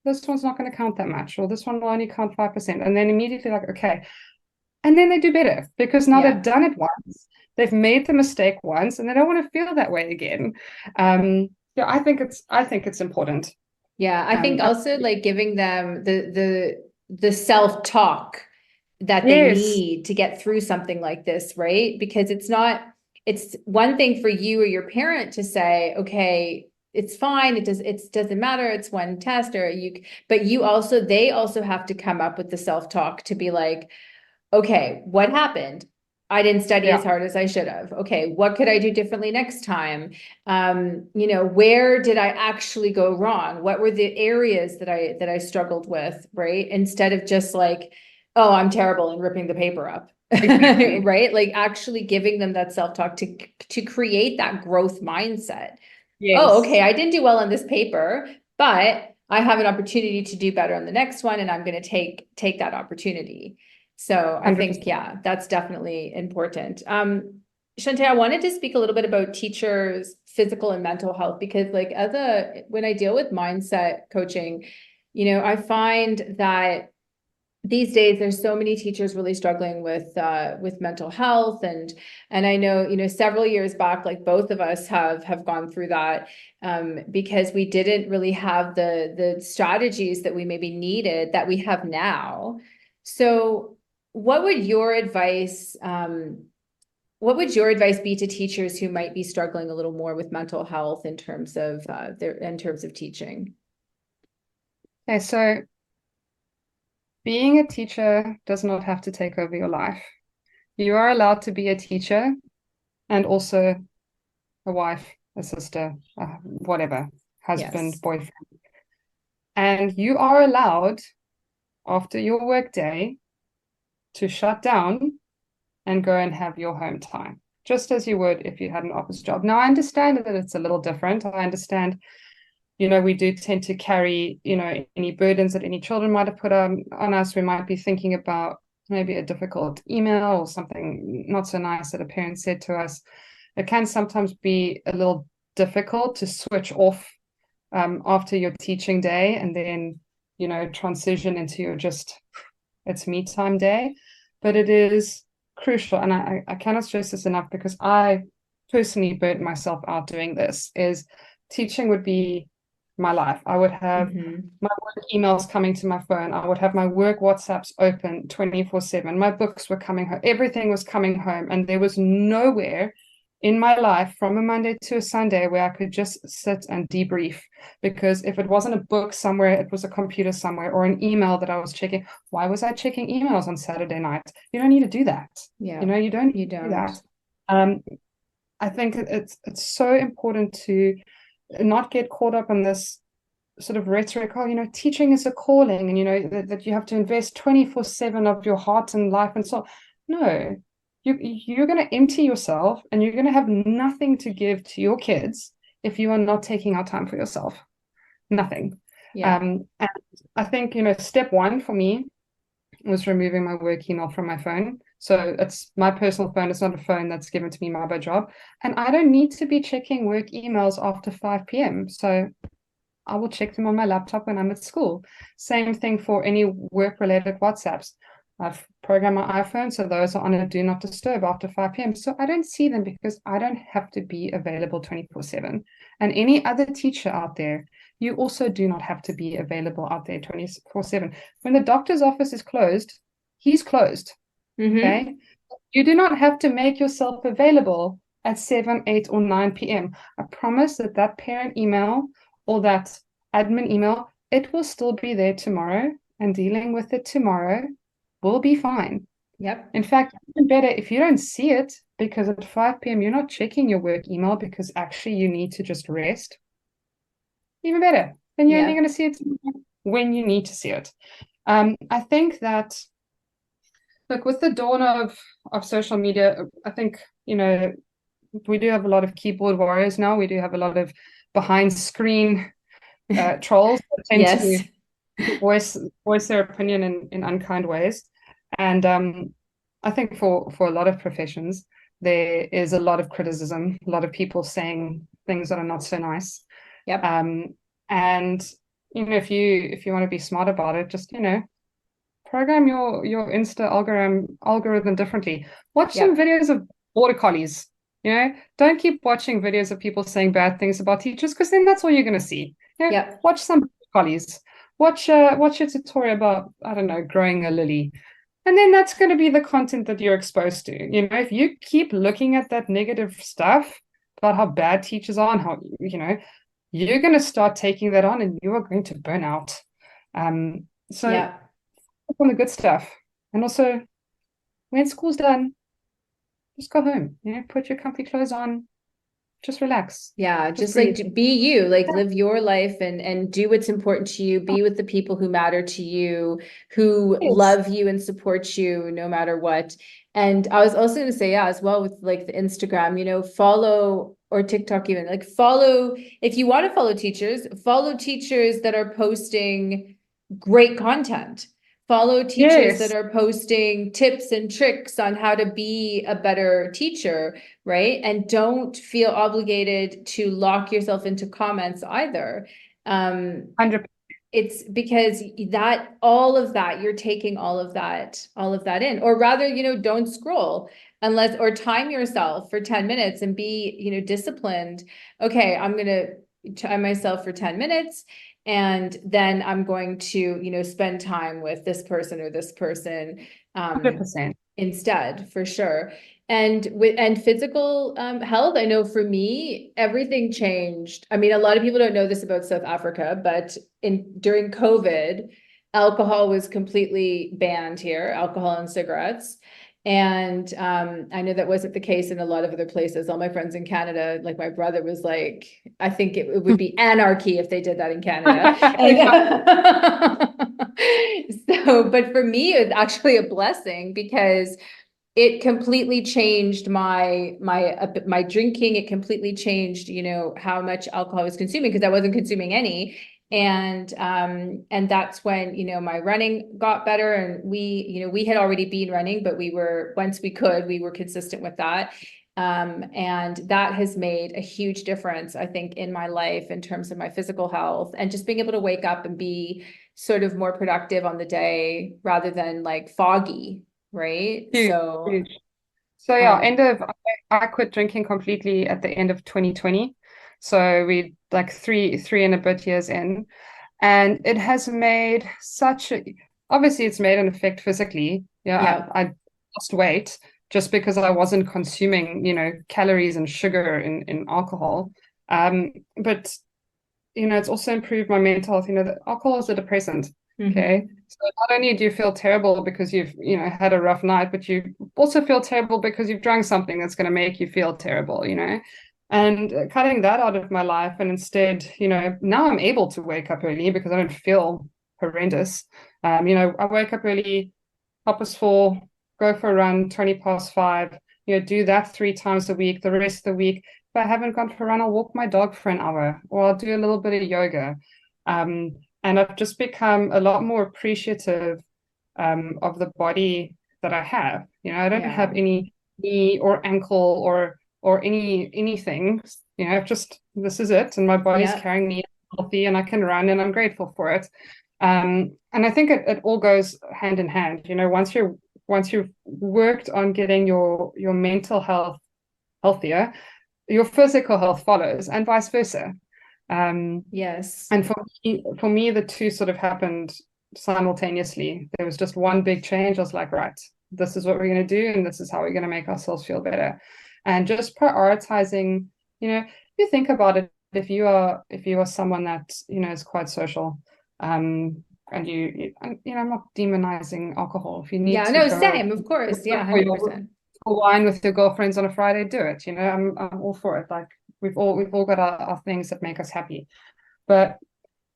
this one's not going to count that much, or this one will only count 5%. And then immediately like, okay. And then they do better because now they've done it once. They've made the mistake once and they don't want to feel that way again. Yeah, I think it's important. Yeah, I think also like giving them the self-talk that they Yes. need to get through something like this, right? Because it's one thing for you or your parent to say, okay, it's fine, it doesn't matter, it's one test, but they also have to come up with the self-talk to be like, okay, what happened? I didn't study as hard as I should have. Okay, what could I do differently next time? Where did I actually go wrong? What were the areas that I struggled with, right? Instead of just like, oh, I'm terrible and ripping the paper up. Exactly. Right? Like actually giving them that self-talk to create that growth mindset. Yes. Oh, okay, I didn't do well on this paper, but I have an opportunity to do better on the next one, and I'm going to take that opportunity. So I 100%. think, yeah, that's definitely important. Shantae, I wanted to speak a little bit about teachers' physical and mental health, because like when I deal with mindset coaching, I find that these days there's so many teachers really struggling with mental health, and I know, several years back, like both of us have gone through that, because we didn't really have the strategies that we maybe needed that we have now. So what would your advice be to teachers who might be struggling a little more with mental health in terms of teaching? Okay, so being a teacher does not have to take over your life. You are allowed to be a teacher and also a wife, a sister, whatever, husband, Yes. boyfriend. And you are allowed, after your work day, to shut down and go and have your home time, just as you would if you had an office job. Now, I understand that it's a little different. I understand, we do tend to carry, any burdens that any children might have put on us. We might be thinking about maybe a difficult email or something not so nice that a parent said to us. It can sometimes be a little difficult to switch off after your teaching day and then, transition into your it's me time day. But it is crucial. And I cannot stress this enough, because I personally burnt myself out doing this. Is teaching would be my life. I would have my work emails coming to my phone. I would have my work WhatsApps open 24/7. My books were coming home. Everything was coming home. And there was nowhere in my life from a Monday to a Sunday where I could just sit and debrief. Because if it wasn't a book somewhere, it was a computer somewhere or an email that I was checking. Why was I checking emails on Saturday night? You don't need to do that. Yeah. You don't do that. I think it's so important to not get caught up in this sort of rhetoric. Oh, teaching is a calling, and that you have to invest 24/7 of your heart and life and so. No, you're going to empty yourself, and you're going to have nothing to give to your kids if you are not taking out time for yourself. Nothing. Yeah. And I think, step one for me was removing my work email from my phone. So it's my personal phone. It's not a phone that's given to me by job. And I don't need to be checking work emails after 5 p.m. So I will check them on my laptop when I'm at school. Same thing for any work-related WhatsApps. I've programmed my iPhone, so those are on a do not disturb after 5 p.m. So I don't see them, because I don't have to be available 24/7. And any other teacher out there, you also do not have to be available out there 24/7. When the doctor's office is closed, he's closed. Okay. You do not have to make yourself available at 7, 8, or 9 p.m. I promise that parent email or that admin email, it will still be there tomorrow, and dealing with it tomorrow will be fine. Yep. In fact, even better, if you don't see it, because at 5 p.m. you're not checking your work email because actually you need to just rest, even better. Then you're only going to see it when you need to see it. I think that, look, with the dawn of social media, I think, we do have a lot of keyboard warriors now. We do have a lot of behind screen trolls that tend to voice their opinion in unkind ways. And I think for a lot of professions, there is a lot of criticism, a lot of people saying things that are not so nice. Yep. And if you want to be smart about it, just program your Insta algorithm differently. Watch some Yep. videos of border collies. Don't keep watching videos of people saying bad things about teachers, because then that's all you're going to see. Yep. Watch some border collies. Watch a tutorial about, I don't know, growing a lily. And then that's going to be the content that you're exposed to. If you keep looking at that negative stuff about how bad teachers are and how, you're going to start taking that on and you are going to burn out. So Yep. on the good stuff. And also, when school's done, just go home. Put your comfy clothes on, just relax. Yeah, just breathe. like be you, like live your life and do what's important to you, be with the people who matter to you, who Yes. love you and support you no matter what. And I was also going to say, yeah, as well with like the Instagram, follow, or TikTok even, like follow, if you want to follow teachers that are posting great content. Follow teachers that Yes. are posting tips and tricks on how to be a better teacher, right? And don't feel obligated to lock yourself into comments either. 100%. It's because all of that, you're taking all of that in, or rather, don't scroll unless, or time yourself for 10 minutes and be, disciplined. Okay, I'm going to time myself for 10 minutes. And then I'm going to, spend time with this person or this person 100%. instead, for sure. And physical health, I know for me, everything changed. I mean, a lot of people don't know this about South Africa, but during COVID, alcohol was completely banned here, alcohol and cigarettes. And I know that wasn't the case in a lot of other places. All my friends in Canada, like my brother was like, I think it would be anarchy if they did that in Canada. So, but for me, it's actually a blessing because it completely changed my drinking. It completely changed, how much alcohol I was consuming because I wasn't consuming any. And that's when, my running got better, and we had already been running, but once we were consistent with that. And that has made a huge difference, I think, in my life in terms of my physical health and just being able to wake up and be sort of more productive on the day rather than like foggy, right? Huge, So, huge. So yeah, I quit drinking completely at the end of 2020. So we like three and a bit years in, and it has made obviously it's made an effect physically. yeah. I lost weight just because I wasn't consuming, calories and sugar in alcohol. But it's also improved my mental health. That alcohol is a depressant. Okay. So not only do you feel terrible because you've, had a rough night, but you also feel terrible because you've drunk something that's going to make you feel terrible. And cutting that out of my life, and instead, now I'm able to wake up early because I don't feel horrendous. I wake up early, 4:30, go for a run, 5:20, do that 3 times a week. The rest of the week, if I haven't gone for a run, I'll walk my dog for an hour, or I'll do a little bit of yoga. And I've just become a lot more appreciative of the body that I have. I don't have any knee or ankle or anything. Just this is it, and my body's carrying me healthy, and I can run, and I'm grateful for it. And I think it all goes hand in hand. Once you've worked on getting your mental health healthier, your physical health follows, and vice versa. Yes. And for me, the two sort of happened simultaneously. There was just one big change. I was like, right, this is what we're going to do, and this is how we're going to make ourselves feel better. And just prioritizing, if you think about it, if you are someone that is quite social, and I'm not demonizing alcohol. If you need to go same, of course, yeah, 100%. Wine with your girlfriends on a Friday, do it. I'm all for it. Like we've all got our things that make us happy. But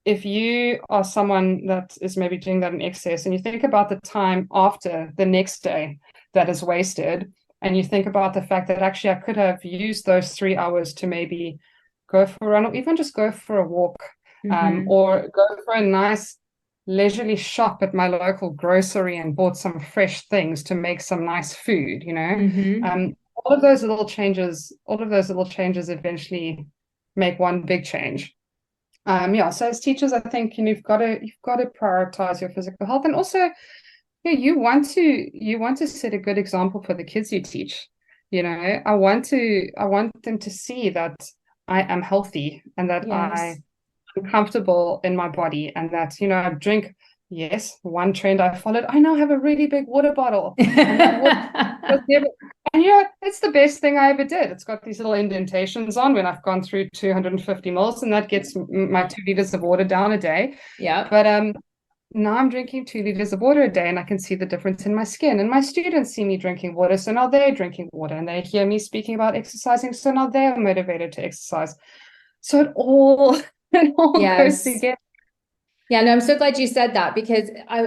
if you are someone that is maybe doing that in excess, and you think about the time after the next day that is wasted, and you think about the fact that actually I could have used those 3 hours to maybe go for a run, or even just go for a walk, or go for a nice leisurely shop at my local grocery and bought some fresh things to make some nice food, you know. Mm-hmm. All of those little changes eventually make one big change. Yeah, so as teachers, I think, you know, you've got to prioritize your physical health, and also, yeah, you want to set a good example for the kids you teach. You know, I want them to see that I am healthy and that Yes. I am comfortable in my body, and that, you know, I drink. Yes, one trend I followed. I now have a really big water bottle, and that water was never. And yeah, it's the best thing I ever did. It's got these little indentations on when I've gone through 250 mils, and that gets my 2 liters of water down a day. Yep. But now I'm drinking 2 liters of water a day, and I can see the difference in my skin. And my students see me drinking water, so now they're drinking water, and they hear me speaking about exercising, so now they're motivated to exercise. So it all goes Yes. together. Yeah, no, I'm so glad you said that, because I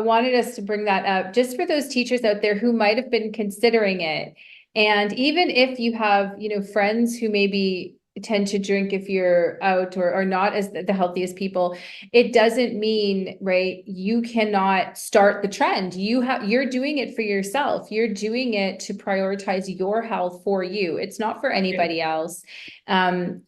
wanted us to bring that up just for those teachers out there who might have been considering it. And even if you have, friends who maybe tend to drink if you're out, or not as the healthiest people, it doesn't mean, right, you cannot start the trend. You're doing it for yourself. You're doing it to prioritize your health for you. It's not for anybody else. And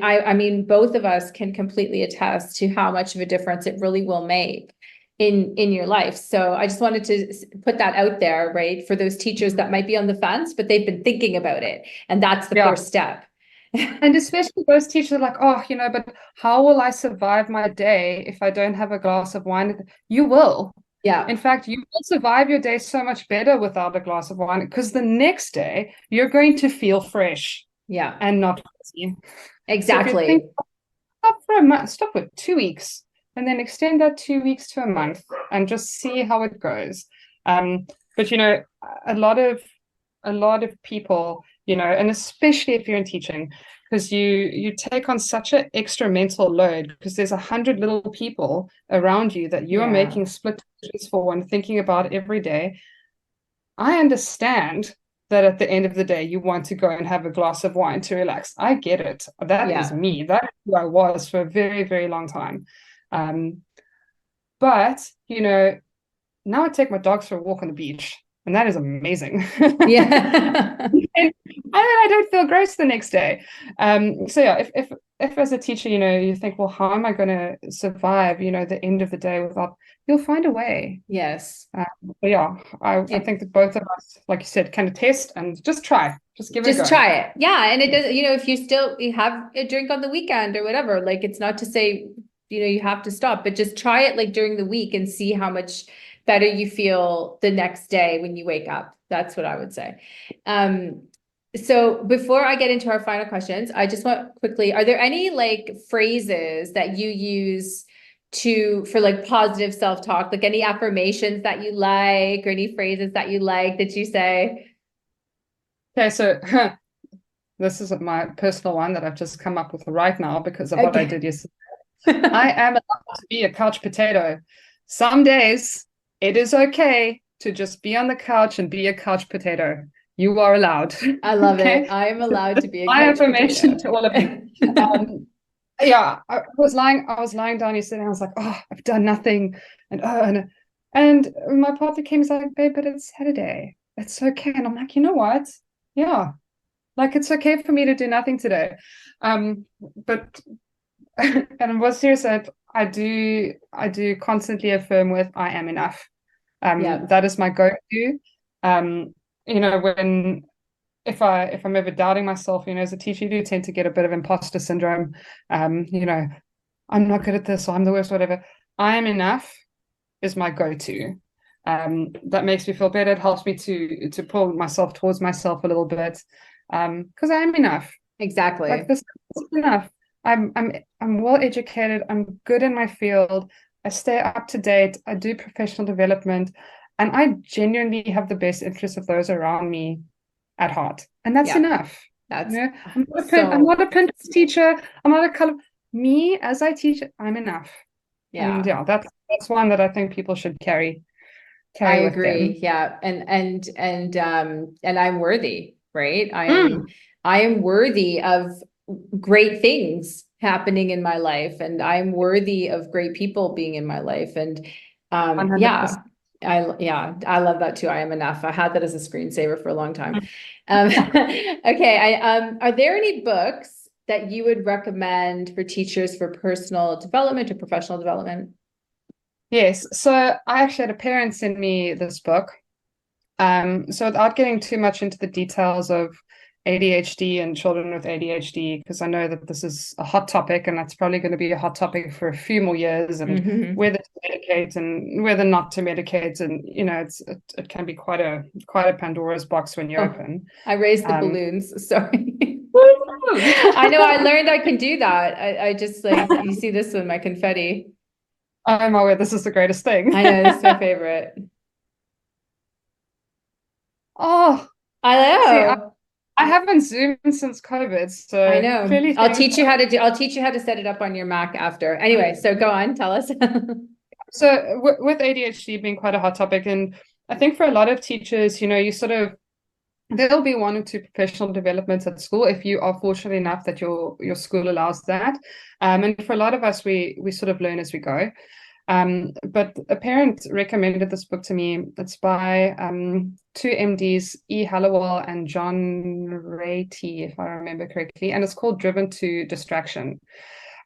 I mean, both of us can completely attest to how much of a difference it really will make in your life. So I just wanted to put that out there, right, for those teachers that might be on the fence, but they've been thinking about it, and that's the Yeah. first step. And especially those teachers are like, oh, you know, but how will I survive my day if I don't have a glass of wine? You will. Yeah, In fact, you will survive your day so much better without a glass of wine, because the next day you're going to feel fresh yeah, and not crazy. So if you think, exactly. stop for a month, stop with 2 weeks, and then extend that 2 weeks to a month, and just see how it goes. But you know, a lot of people, you know, and especially if you're in teaching, because you take on such an extra mental load, because there's 100 little people around you that you're Yeah, making split decisions for and thinking about every day. I understand that at the end of the day, you want to go and have a glass of wine to relax. I get it. That is yeah, me. That is who I was for a very, very long time. Um, but, you know, now I take my dogs for a walk on the beach, and that is amazing. yeah. And I don't feel gross the next day. So yeah, if as a teacher, you know, you think, well, how am I going to survive, you know, the end of the day without, you'll find a way. Yes. But yeah, I think that both of us, like you said, can attest, and just give it a Just go. try it. Yeah. And it does, if you have a drink on the weekend or whatever, like, it's not to say, you have to stop, but just try it like during the week and see how much better you feel the next day when you wake up. That's what I would say. So before I get into our final questions, I just want quickly, are there any like phrases that you use for like positive self-talk, like any affirmations that you like, or any phrases that you like that you say? Okay, so this is my personal one that I've just come up with right now because of what I Okay. did yesterday. I am allowed to be a couch potato. Some days it is okay to just be on the couch and be a couch potato. You are allowed. I love it. Okay. I am allowed to be a My couch affirmation potato. to all of you. Yeah, I was lying down yesterday, and I was like, oh, I've done nothing. And my partner came, he's like, babe, but it's Saturday. It's okay. And I'm like, you know what? Yeah. Like, it's okay for me to do nothing today. But and I was serious that I do constantly affirm with I am enough. Yeah. That is my go-to. You know, if I'm ever doubting myself, you know, as a teacher, you do tend to get a bit of imposter syndrome. You know, I'm not good at this, or I'm the worst, whatever. I am enough is my go-to. That makes me feel better. It helps me to pull myself towards myself a little bit. Because I am enough. Exactly. Like, this is enough. I'm well educated. I'm good in my field. I stay up to date. I do professional development, and I genuinely have the best interests of those around me at heart, and that's Yeah. enough. That's You know, I'm so, not a Pinterest teacher. I'm not a color. Me as I teach, I'm enough. And yeah, yeah, that's one that I think people should I carry with them. agree. Yeah. And I'm worthy, right? Mm. I am worthy of great things. happening in my life, and I'm worthy of great people being in my life. And yeah, 100%. I love that too. I am enough. I had that as a screensaver for a long time. Okay, are there any books that you would recommend for teachers for personal development or professional development? Yes. So I actually had a parent send me this book. So without getting too much into the details of ADHD and children with ADHD, because I know that this is a hot topic and that's probably going to be a hot topic for a few more years, and Mhm. whether to medicate and whether not to medicate, and it can be quite a Pandora's box when you Oh, open. I raised the Um, balloons. Sorry. I know I learned I can do that. I just like, you see this with my confetti. Oh my word, this is the greatest thing. I know, this is my favorite. Oh, I see, know. I haven't Zoomed since COVID, I so know. clearly I'll things. teach you how to do, I'll teach you how to set it up on your Mac after. Anyway, so go on, tell us. So with ADHD being quite a hot topic, and I think for a lot of teachers, you sort of there'll be one or two professional developments at school if you are fortunate enough that your school allows that. And for a lot of us, we sort of learn as we go. But a parent recommended this book to me. It's by two MDs, E. Hallowell and John Ratey, if I remember correctly, and it's called Driven to Distraction.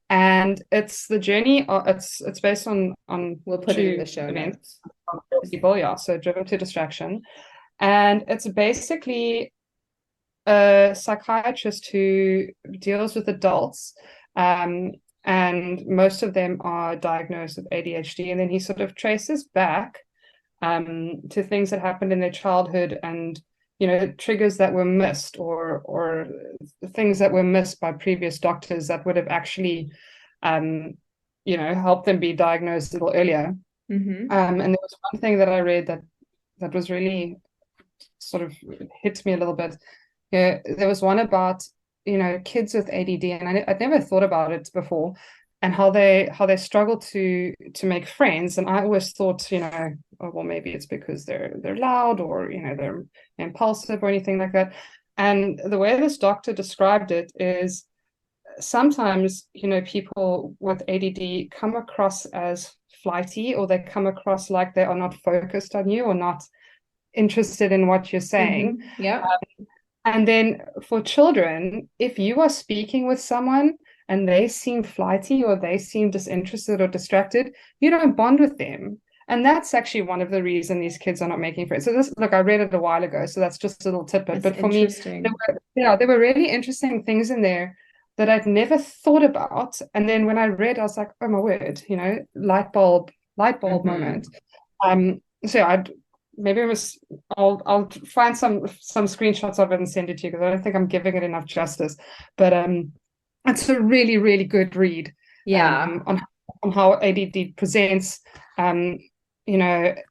And it's the journey. It's based on We'll put it in two the show events notes. of people. Yeah, so Driven to Distraction, and it's basically a psychiatrist who deals with adults, and most of them are diagnosed with ADHD. And then he sort of traces back to things that happened in their childhood, and triggers that were missed, or things that were missed by previous doctors that would have actually helped them be diagnosed a little earlier. Mm-hmm. And there was one thing that I read that was really sort of hit me a little bit. Yeah, there was one about kids with ADD, and I'd never thought about it before, and how they struggle to make friends. And I always thought, oh, well, maybe it's because they're loud, or they're impulsive or anything like that. And the way this doctor described it is sometimes people with ADD come across as flighty, or they come across like they are not focused on you or not interested in what you're saying. Mm-hmm. Yep. And then for children, if you are speaking with someone and they seem flighty, or they seem disinterested or distracted, you don't bond with them. And that's actually one of the reasons these kids are not making friends. So look, I read it a while ago, so that's just a little tidbit. That's But for me, there were really interesting things in there that I'd never thought about. And then when I read, I was like, oh my word, light bulb Mm-hmm. moment. So I'll find some screenshots of it and send it to you, because I don't think I'm giving it enough justice. But it's a really, really good read. Yeah. On how ADD presents, in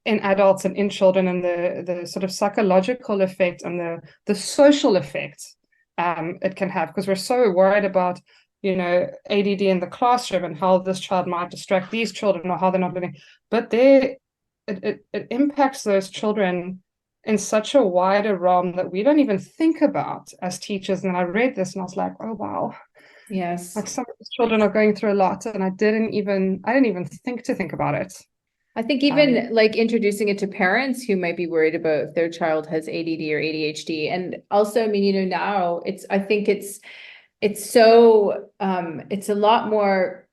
adults and in children, and the sort of psychological effect and the social effect it can have, because we're so worried about ADD in the classroom and how this child might distract these children, or how they're not learning, but it impacts those children in such a wider realm that we don't even think about as teachers. And I read this and I was like, oh wow, Yes. like some of these children are going through a lot, and I didn't even think about it. I think even like introducing it to parents who might be worried about if their child has ADD or ADHD. And also, I mean, now I think it's so, it's a lot more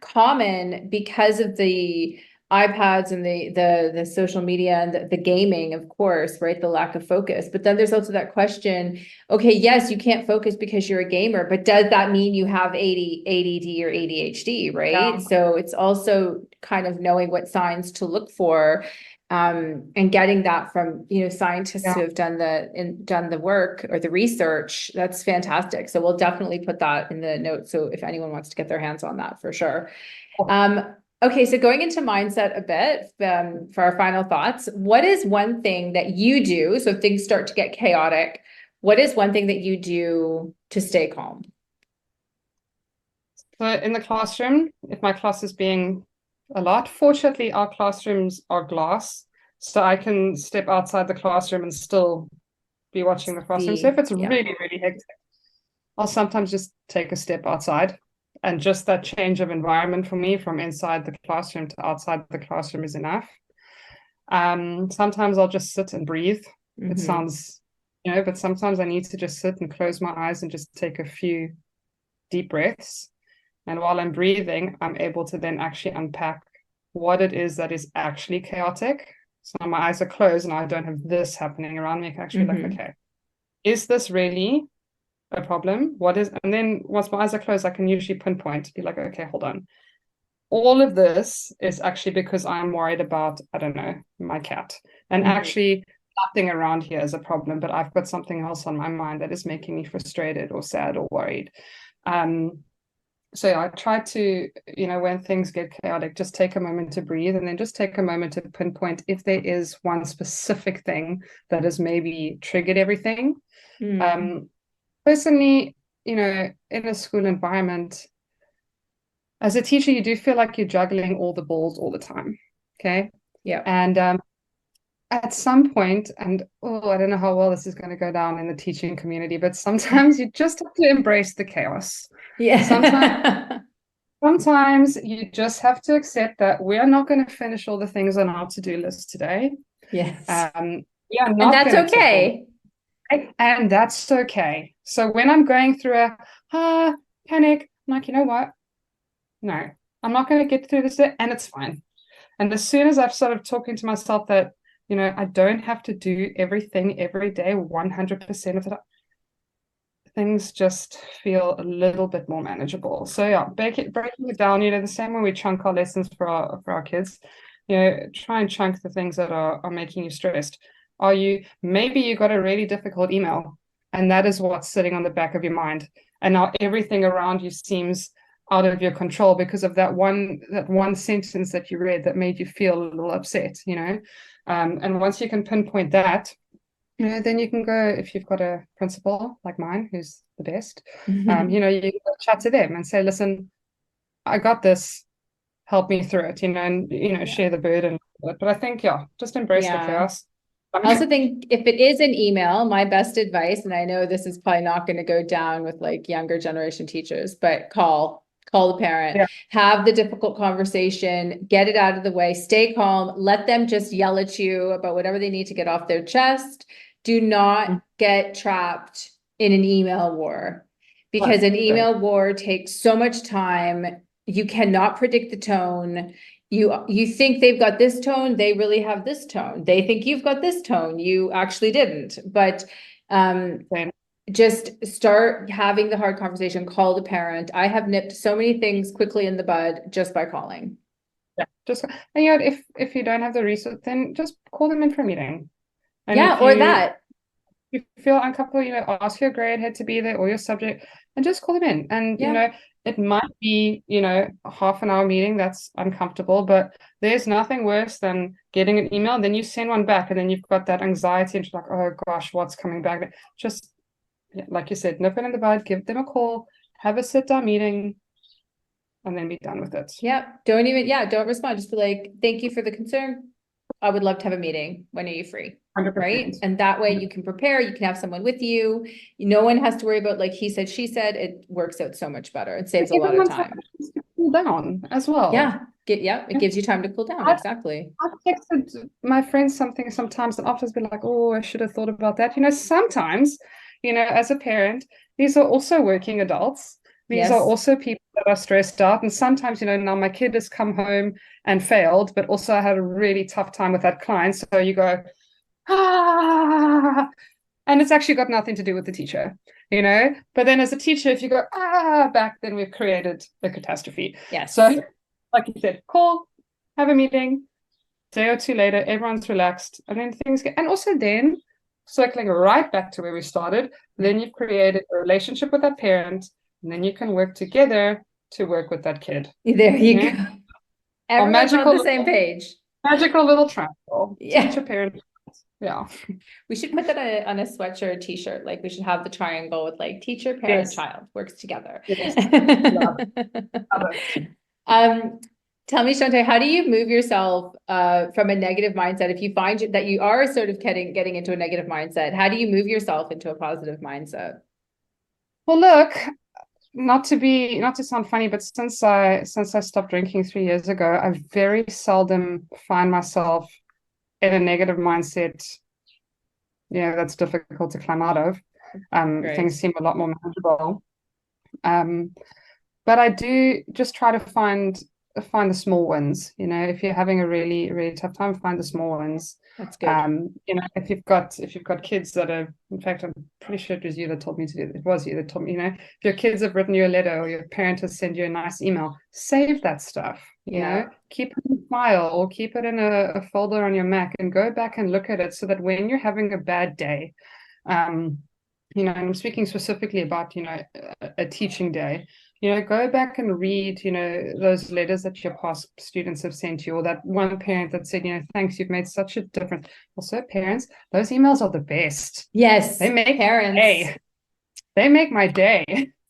common because of the iPads and the social media and the gaming, of course, right? The lack of focus. But then there's also that question, okay, yes, you can't focus because you're a gamer, but does that mean you have ADD or ADHD, right? Yeah. So it's also kind of knowing what signs to look for, and getting that from scientists who have done the work or the research. That's fantastic. So we'll definitely put that in the notes, so if anyone wants to get their hands on that, for sure. Okay, so going into mindset a bit, for our final thoughts, what is one thing that you do, so if things start to get chaotic, what is one thing that you do to stay calm? So in the classroom, if my class is being a lot, fortunately, our classrooms are glass, so I can step outside the classroom and still be watching the classroom. So if it's really, really hectic, I'll sometimes just take a step outside. And just that change of environment for me from inside the classroom to outside the classroom is enough. Sometimes I'll just sit and breathe. It sounds, but sometimes I need to just sit and close my eyes and just take a few deep breaths. And while I'm breathing, I'm able to then actually unpack what it is that is actually chaotic. So my eyes are closed and I don't have this happening around me. I can actually look, okay, is this really a problem? What is, and then once my eyes are closed, I can usually pinpoint, be like, okay, hold on. All of this is actually because I'm worried about, I don't know, my cat. And actually nothing around here is a problem, but I've got something else on my mind that is making me frustrated or sad or worried. So I try to, when things get chaotic, just take a moment to breathe and then just take a moment to pinpoint if there is one specific thing that has maybe triggered everything. Personally, in a school environment, as a teacher, you do feel like you're juggling all the balls all the time. Okay. Yeah. And at some point, and I don't know how well this is going to go down in the teaching community, but sometimes you just have to embrace the chaos. Yeah. Sometimes you just have to accept that we are not going to finish all the things on our to-do list today. Yes. We are not, and that's okay. And that's okay. So when I'm going through a panic, I'm like, you know what? No, I'm not going to get through this, and it's fine. And as soon as I've started talking to myself that, I don't have to do everything every day, 100% of the time, things just feel a little bit more manageable. So yeah, breaking it down, the same way we chunk our lessons for our kids, try and chunk the things that are making you stressed. Maybe you got a really difficult email and that is what's sitting on the back of your mind. And now everything around you seems out of your control because of that one sentence that you read that made you feel a little upset, and once you can pinpoint that, then you can go, if you've got a principal like mine, who's the best, you can chat to them and say, listen, I got this, help me through it, and, share the burden. But I think, just embrace the chaos. I also think if it is an email, my best advice, and I know this is probably not going to go down with like younger generation teachers, but call the parent, have the difficult conversation, get it out of the way, stay calm, let them just yell at you about whatever they need to get off their chest. Do not get trapped in an email war, because an email war takes so much time. You cannot predict the tone. You think they've got this tone, they really have this tone. They think you've got this tone, you actually didn't. But just start having the hard conversation, call the parent. I have nipped so many things quickly in the bud just by calling. Yeah, and if you don't have the resource, then just call them in for a meeting. And or that. If you feel uncomfortable, ask your grade head to be there or your subject and just call them in. And, it might be, a half an hour meeting that's uncomfortable, but there's nothing worse than getting an email and then you send one back and then you've got that anxiety and you're like, oh gosh, what's coming back? Just, like you said, nip it in the bud, give them a call, have a sit down meeting, and then be done with it. Don't respond. Just be like, thank you for the concern. I would love to have a meeting. When are you free? 100%. Right. And that way you can prepare, you can have someone with you. No one has to worry about like he said, she said. It works out so much better. It saves a lot of time. Cool down as well. It gives you time to cool down. Exactly. I've texted my friends something sometimes and afterwards been like, oh, I should have thought about that. Sometimes, as a parent, these are also working adults. These are also people that are stressed out. And sometimes, now my kid has come home and failed, but also I had a really tough time with that client. So you go, and it's actually got nothing to do with the teacher, but then as a teacher, if you go back, then we've created a catastrophe. So like you said, call, have a meeting, day or two later, everyone's relaxed, and then things get, and also then circling right back to where we started, then you've created a relationship with that parent, and then you can work together to work with that kid. There you go. Everyone's on the same page. Magical little triangle. Teacher, parent. Yeah. We should put that on a sweatshirt t-shirt. Like we should have the triangle with like teacher, parent, child works together. Yes. Tell me, Shante, how do you move yourself from a negative mindset? If you find that you are sort of getting into a negative mindset, how do you move yourself into a positive mindset? Well, look, not to sound funny, but since I stopped drinking 3 years ago, I very seldom find myself in a negative mindset, that's difficult to climb out of. Great. Things seem a lot more manageable. Um, but I do just try to find the small wins. If you're having a really, really tough time, find the small wins. That's good. If you've got kids that are, in fact, I'm pretty sure it was you that told me to do it. It was you that told me, if your kids have written you a letter or your parent has sent you a nice email, save that stuff, Yeah. keep it in a file or keep it in a folder on your Mac and go back and look at it so that when you're having a bad day, um, and I'm speaking specifically about, a teaching day, go back and read, those letters that your past students have sent you, or that one parent that said, thanks, you've made such a difference. Also, parents, those emails are the best. Yes, They make parents. day. They make my day.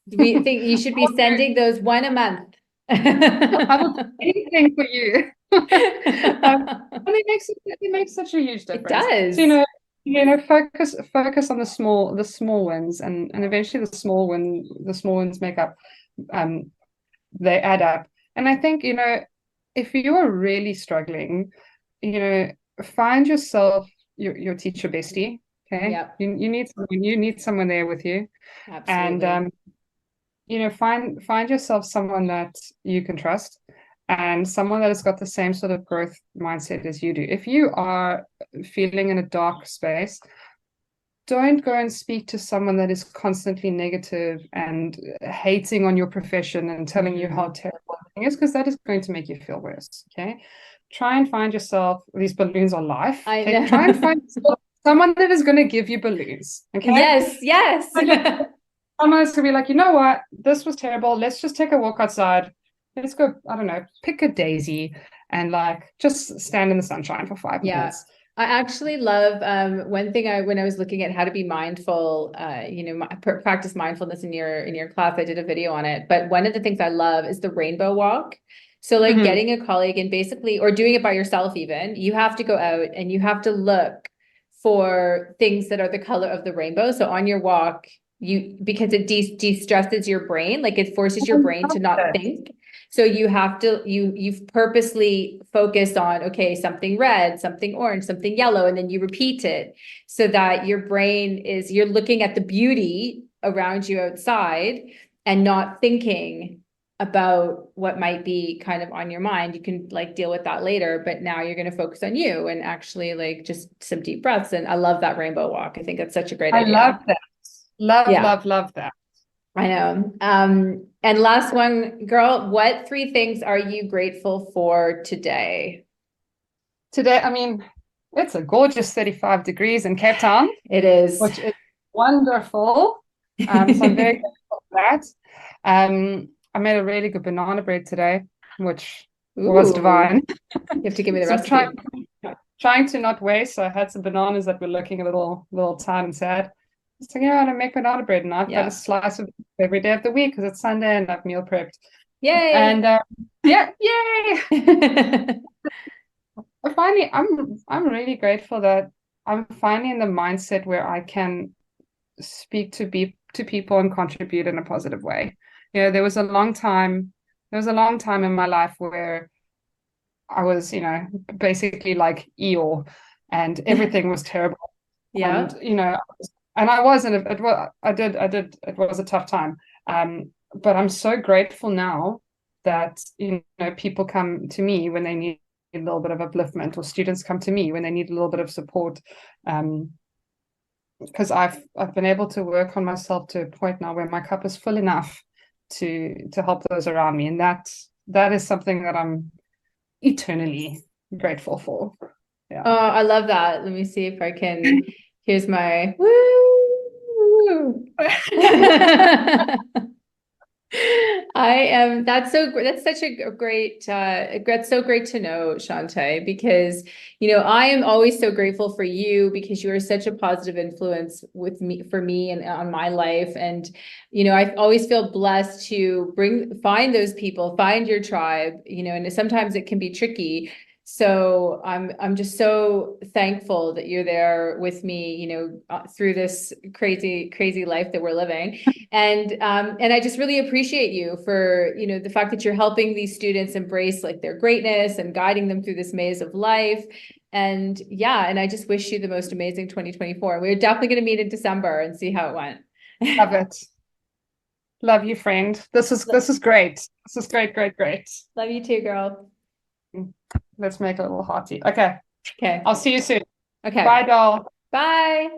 We think you should be sending those one a month. I will do anything for you. And it makes such a huge difference. It does. So, focus on the small wins, and eventually the small wins make up. They add up. And I think, if you're really struggling, find yourself your teacher bestie. Okay. Yep. You need someone there with you. Absolutely. And find yourself someone that you can trust and someone that has got the same sort of growth mindset as you do. If you are feeling in a dark space, don't go and speak to someone that is constantly negative and hating on your profession and telling you how terrible everything is, because that is going to make you feel worse. Okay. Try and find yourself, these balloons are life. I Okay? know. Try and find someone that is going to give you balloons. Okay. Yes. Someone is going to be like, you know what? This was terrible. Let's just take a walk outside. Let's go, I don't know, pick a daisy and just stand in the sunshine for 5 minutes. I actually love one thing when I was looking at how to be mindful, practice mindfulness in your class, I did a video on it. But one of the things I love is the rainbow walk. So getting a colleague and basically, or doing it by yourself even, you have to go out and you have to look for things that are the color of the rainbow. So on your walk, because it de-stresses your brain, it forces your brain to not think. So you have to, you've purposely focused on, okay, something red, something orange, something yellow, and then you repeat it so that your brain you're looking at the beauty around you outside and not thinking about what might be kind of on your mind. You can deal with that later, but now you're going to focus on you and actually just some deep breaths. And I love that rainbow walk. I think that's such a great idea. I love that. Love that. I know. And last one, girl, what 3 things are you grateful for today? Today, I mean, it's a gorgeous 35 degrees in Cape Town. It is. Which is wonderful. So I'm very grateful for that. I made a really good banana bread today, which was divine. You have to give me the So recipe. Trying to not waste. So I had some bananas that were looking a little tired and sad. So I make banana bread, and I've got a slice of every day of the week because it's Sunday and I've meal prepped. Yay! And yay! Finally, I'm really grateful that I'm finally in the mindset where I can speak to people and contribute in a positive way. There was a long time in my life where I was, basically like Eeyore, and everything was terrible. Yeah. And I wasn't. It was a tough time. But I'm so grateful now that people come to me when they need a little bit of upliftment, or students come to me when they need a little bit of support. Because I've been able to work on myself to a point now where my cup is full enough to help those around me, and that is something that I'm eternally grateful for. Yeah. Oh, I love that. Let me see if I can. Here's my woo. That's such a great, that's so great to know, Shante, because, I am always so grateful for you because you are such a positive influence for me and on my life. And, I always feel blessed to find those people, find your tribe, and sometimes it can be tricky. So I'm just so thankful that you're there with me, through this crazy life that we're living. And I just really appreciate you for, the fact that you're helping these students embrace like their greatness and guiding them through this maze of life. And yeah, and I just wish you the most amazing 2024. We're definitely going to meet in December and see how it went. Love it. Love you, friend. This is great. This is great. Love you too, girl. Let's make a little hearty. Okay. Okay. I'll see you soon. Okay. Bye, doll. Bye.